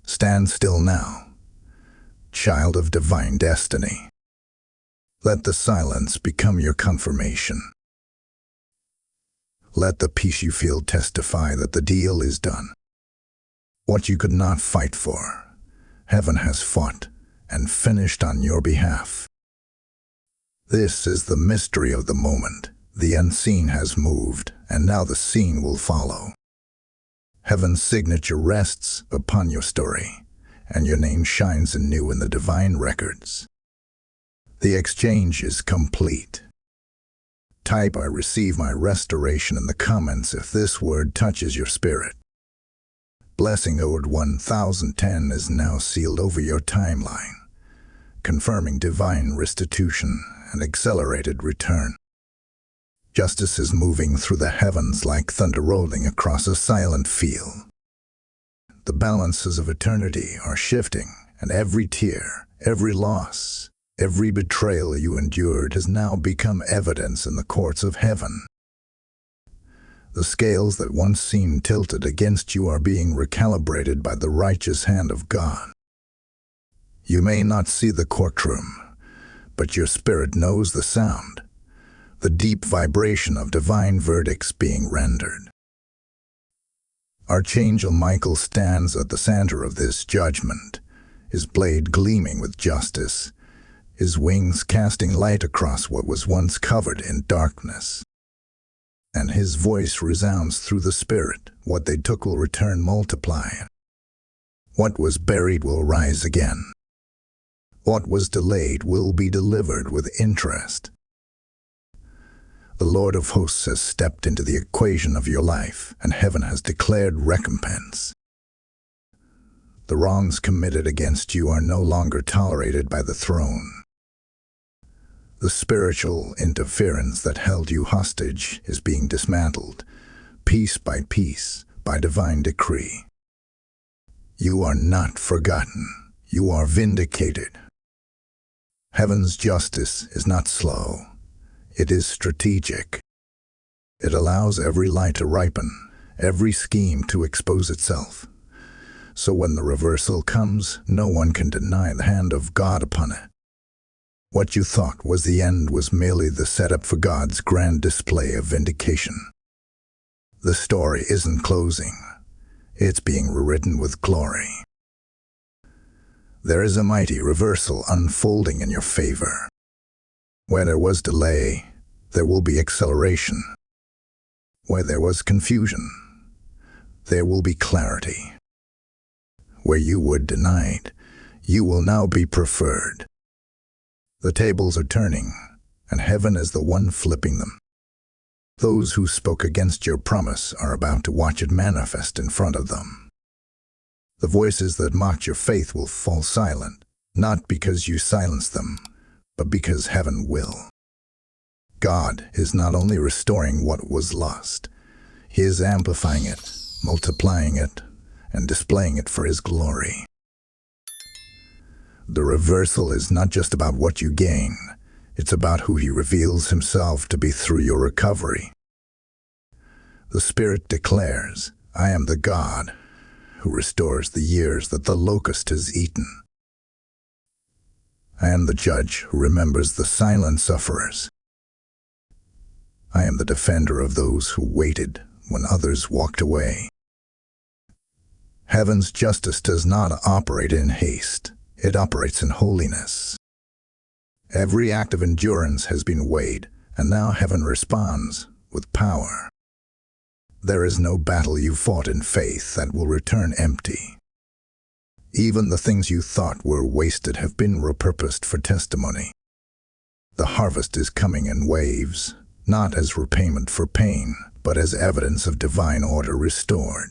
Speaker 1: Stand still now, child of divine destiny. Let the silence become your confirmation. Let the peace you feel testify that the deal is done. What you could not fight for, heaven has fought and finished on your behalf. This is the mystery of the moment. The unseen has moved, and now the seen will follow. Heaven's signature rests upon your story, and your name shines anew in the divine records. The exchange is complete. Type "I receive my restoration" in the comments if this word touches your spirit. Blessing Ode 1010 is now sealed over your timeline, confirming divine restitution and accelerated return. Justice is moving through the heavens like thunder rolling across a silent field. The balances of eternity are shifting, and every tear, every loss, every betrayal you endured has now become evidence in the courts of heaven. The scales that once seemed tilted against you are being recalibrated by the righteous hand of God. You may not see the courtroom, but your spirit knows the sound, the deep vibration of divine verdicts being rendered. Archangel Michael stands at the center of this judgment, his blade gleaming with justice, his wings casting light across what was once covered in darkness. And his voice resounds through the spirit. What they took will return multiplied. What was buried will rise again. What was delayed will be delivered with interest. The Lord of hosts has stepped into the equation of your life, and heaven has declared recompense. The wrongs committed against you are no longer tolerated by the throne. The spiritual interference that held you hostage is being dismantled, piece by piece, by divine decree. You are not forgotten. You are vindicated. Heaven's justice is not slow. It is strategic. It allows every lie to ripen, every scheme to expose itself. So when the reversal comes, no one can deny the hand of God upon it. What you thought was the end was merely the setup for God's grand display of vindication. The story isn't closing. It's being rewritten with glory. There is a mighty reversal unfolding in your favor. Where there was delay, there will be acceleration. Where there was confusion, there will be clarity. Where you were denied, you will now be preferred. The tables are turning, and heaven is the one flipping them. Those who spoke against your promise are about to watch it manifest in front of them. The voices that mocked your faith will fall silent, not because you silenced them, but because heaven will. God is not only restoring what was lost, He is amplifying it, multiplying it, and displaying it for His glory. The reversal is not just about what you gain, it's about who He reveals Himself to be through your recovery. The Spirit declares, I am the God who restores the years that the locust has eaten. I am the judge who remembers the silent sufferers. I am the defender of those who waited when others walked away. Heaven's justice does not operate in haste, it operates in holiness. Every act of endurance has been weighed, and now heaven responds with power. There is no battle you fought in faith that will return empty. Even the things you thought were wasted have been repurposed for testimony. The harvest is coming in waves, not as repayment for pain, but as evidence of divine order restored.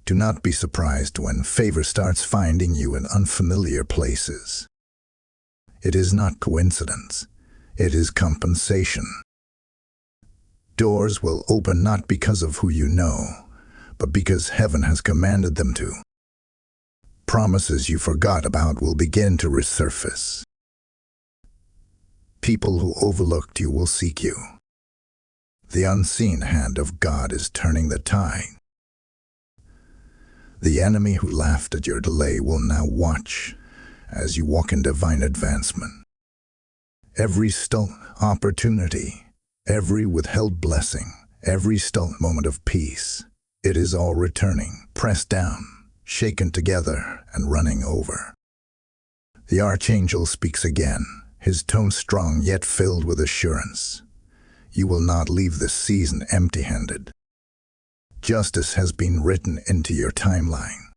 Speaker 1: Do not be surprised when favor starts finding you in unfamiliar places. It is not coincidence, it is compensation. Doors will open not because of who you know, but because heaven has commanded them to. Promises you forgot about will begin to resurface. People who overlooked you will seek you. The unseen hand of God is turning the tide. The enemy who laughed at your delay will now watch as you walk in divine advancement. Every stolen opportunity, every withheld blessing, every stolen moment of peace, it is all returning, pressed down, shaken together, and running over. The Archangel speaks again, his tone strong yet filled with assurance. You will not leave this season empty-handed. Justice has been written into your timeline.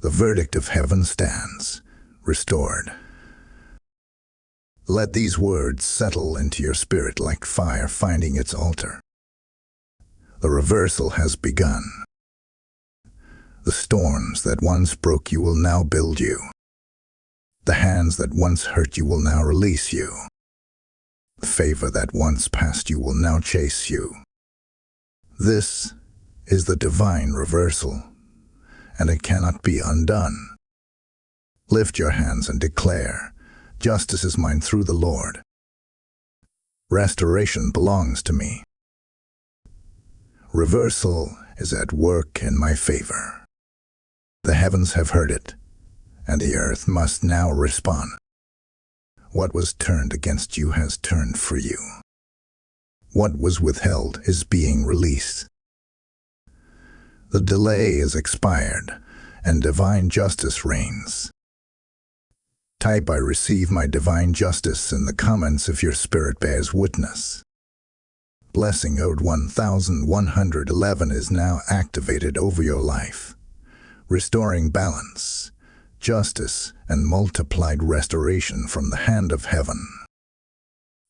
Speaker 1: The verdict of heaven stands, restored. Let these words settle into your spirit like fire finding its altar. The reversal has begun. The storms that once broke you will now build you. The hands that once hurt you will now release you. The favor that once passed you will now chase you. This is the divine reversal, and it cannot be undone. Lift your hands and declare, justice is mine through the Lord. Restoration belongs to me. Reversal is at work in my favor. The heavens have heard it, and the earth must now respond. What was turned against you has turned for you. What was withheld is being released. The delay is expired, and divine justice reigns. Type I receive my divine justice in the comments if your spirit bears witness. Blessing ode 1111 is now activated over your life, restoring balance, justice, and multiplied restoration from the hand of heaven.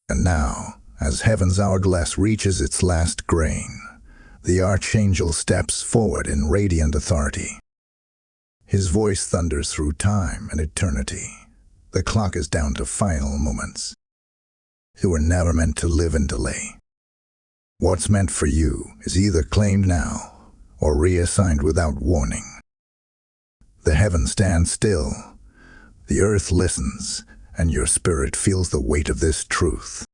Speaker 1: And now, as heaven's hourglass reaches its last grain, the Archangel steps forward in radiant authority. His voice thunders through time and eternity. The clock is down to final moments. You were never meant to live in delay. What's meant for you is either claimed now or reassigned without warning. The heavens stand still, the earth listens, and your spirit feels the weight of this truth.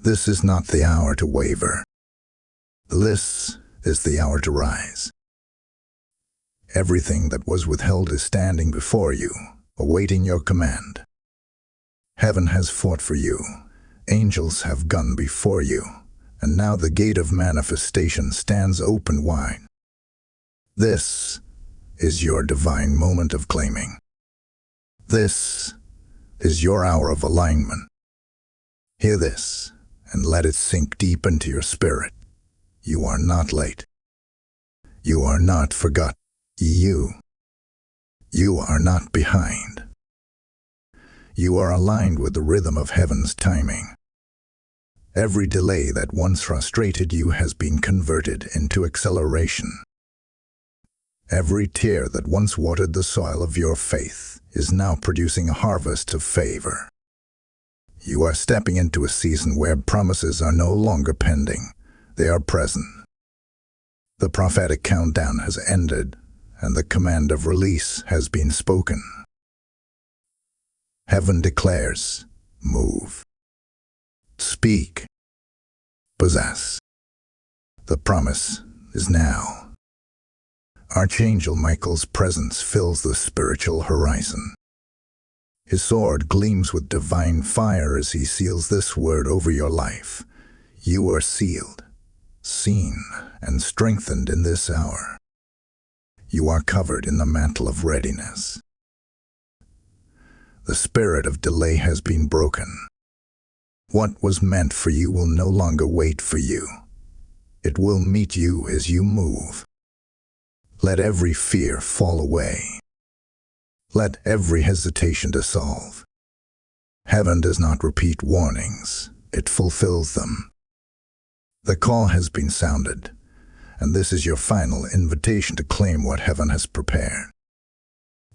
Speaker 1: This is not the hour to waver. This is the hour to rise. Everything that was withheld is standing before you, awaiting your command. Heaven has fought for you, angels have gone before you, and now the gate of manifestation stands open wide. This is your divine moment of claiming. This is your hour of alignment. Hear this, and let it sink deep into your spirit. You are not late. You are not forgotten. You are not behind. You are aligned with the rhythm of heaven's timing. Every delay that once frustrated you has been converted into acceleration. Every tear that once watered the soil of your faith is now producing a harvest of favor. You are stepping into a season where promises are no longer pending, they are present. The prophetic countdown has ended, and the command of release has been spoken. Heaven declares, move, speak, possess. The promise is now. Archangel Michael's presence fills the spiritual horizon. His sword gleams with divine fire as he seals this word over your life. You are sealed, seen, and strengthened in this hour. You are covered in the mantle of readiness. The spirit of delay has been broken. What was meant for you will no longer wait for you. It will meet you as you move. Let every fear fall away. Let every hesitation dissolve. Heaven does not repeat warnings, it fulfills them. The call has been sounded, and this is your final invitation to claim what heaven has prepared.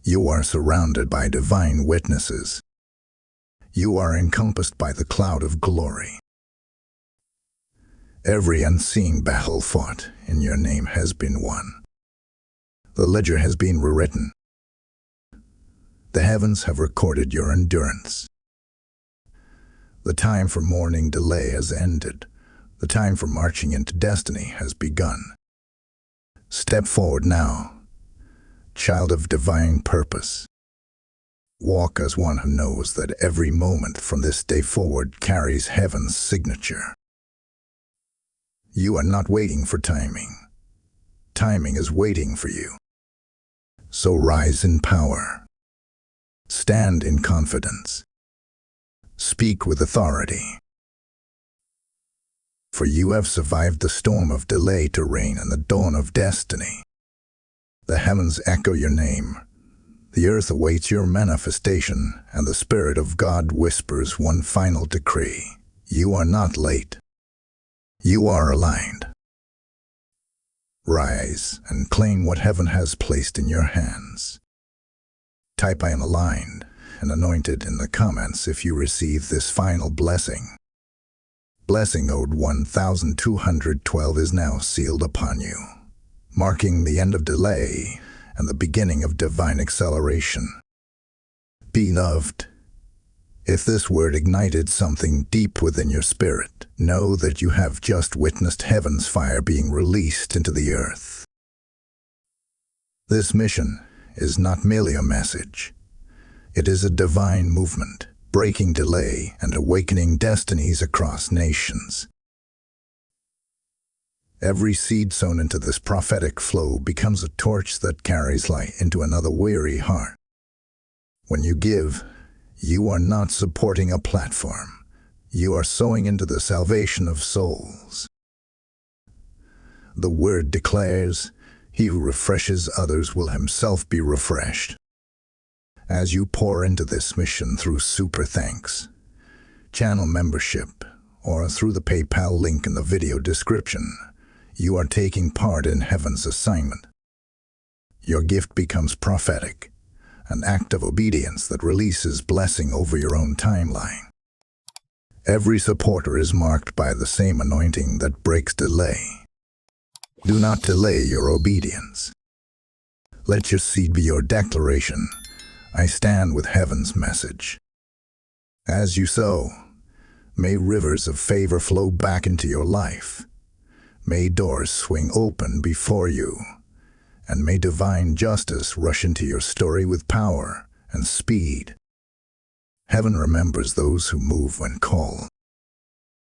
Speaker 1: You are surrounded by divine witnesses. You are encompassed by the cloud of glory. Every unseen battle fought in your name has been won. The ledger has been rewritten. The heavens have recorded your endurance. The time for mourning delay has ended. The time for marching into destiny has begun. Step forward now, child of divine purpose. Walk as one who knows that every moment from this day forward carries heaven's signature. You are not waiting for timing. Timing is waiting for you. So rise in power. Stand in confidence. Speak with authority. For you have survived the storm of delay to reign in the dawn of destiny. The heavens echo your name. The earth awaits your manifestation, and the Spirit of God whispers one final decree. You are not late. You are aligned. Rise and claim what heaven has placed in your hands. Type I am aligned and anointed in the comments if you receive this final blessing. Blessing ode 1212 is now sealed upon you, marking the end of delay and the beginning of divine acceleration. Beloved, if this word ignited something deep within your spirit, know that you have just witnessed heaven's fire being released into the earth. This mission is not merely a message. It is a divine movement, breaking delay and awakening destinies across nations. Every seed sown into this prophetic flow becomes a torch that carries light into another weary heart. When you give, you are not supporting a platform. You are sowing into the salvation of souls. The word declares, "He who refreshes others will himself be refreshed." As you pour into this mission through super thanks, channel membership, or through the PayPal link in the video description, you are taking part in heaven's assignment. Your gift becomes prophetic, an act of obedience that releases blessing over your own timeline. Every supporter is marked by the same anointing that breaks delay. Do not delay your obedience. Let your seed be your declaration. I stand with heaven's message. As you sow, may rivers of favor flow back into your life. May doors swing open before you, and may divine justice rush into your story with power and speed. Heaven remembers those who move when called.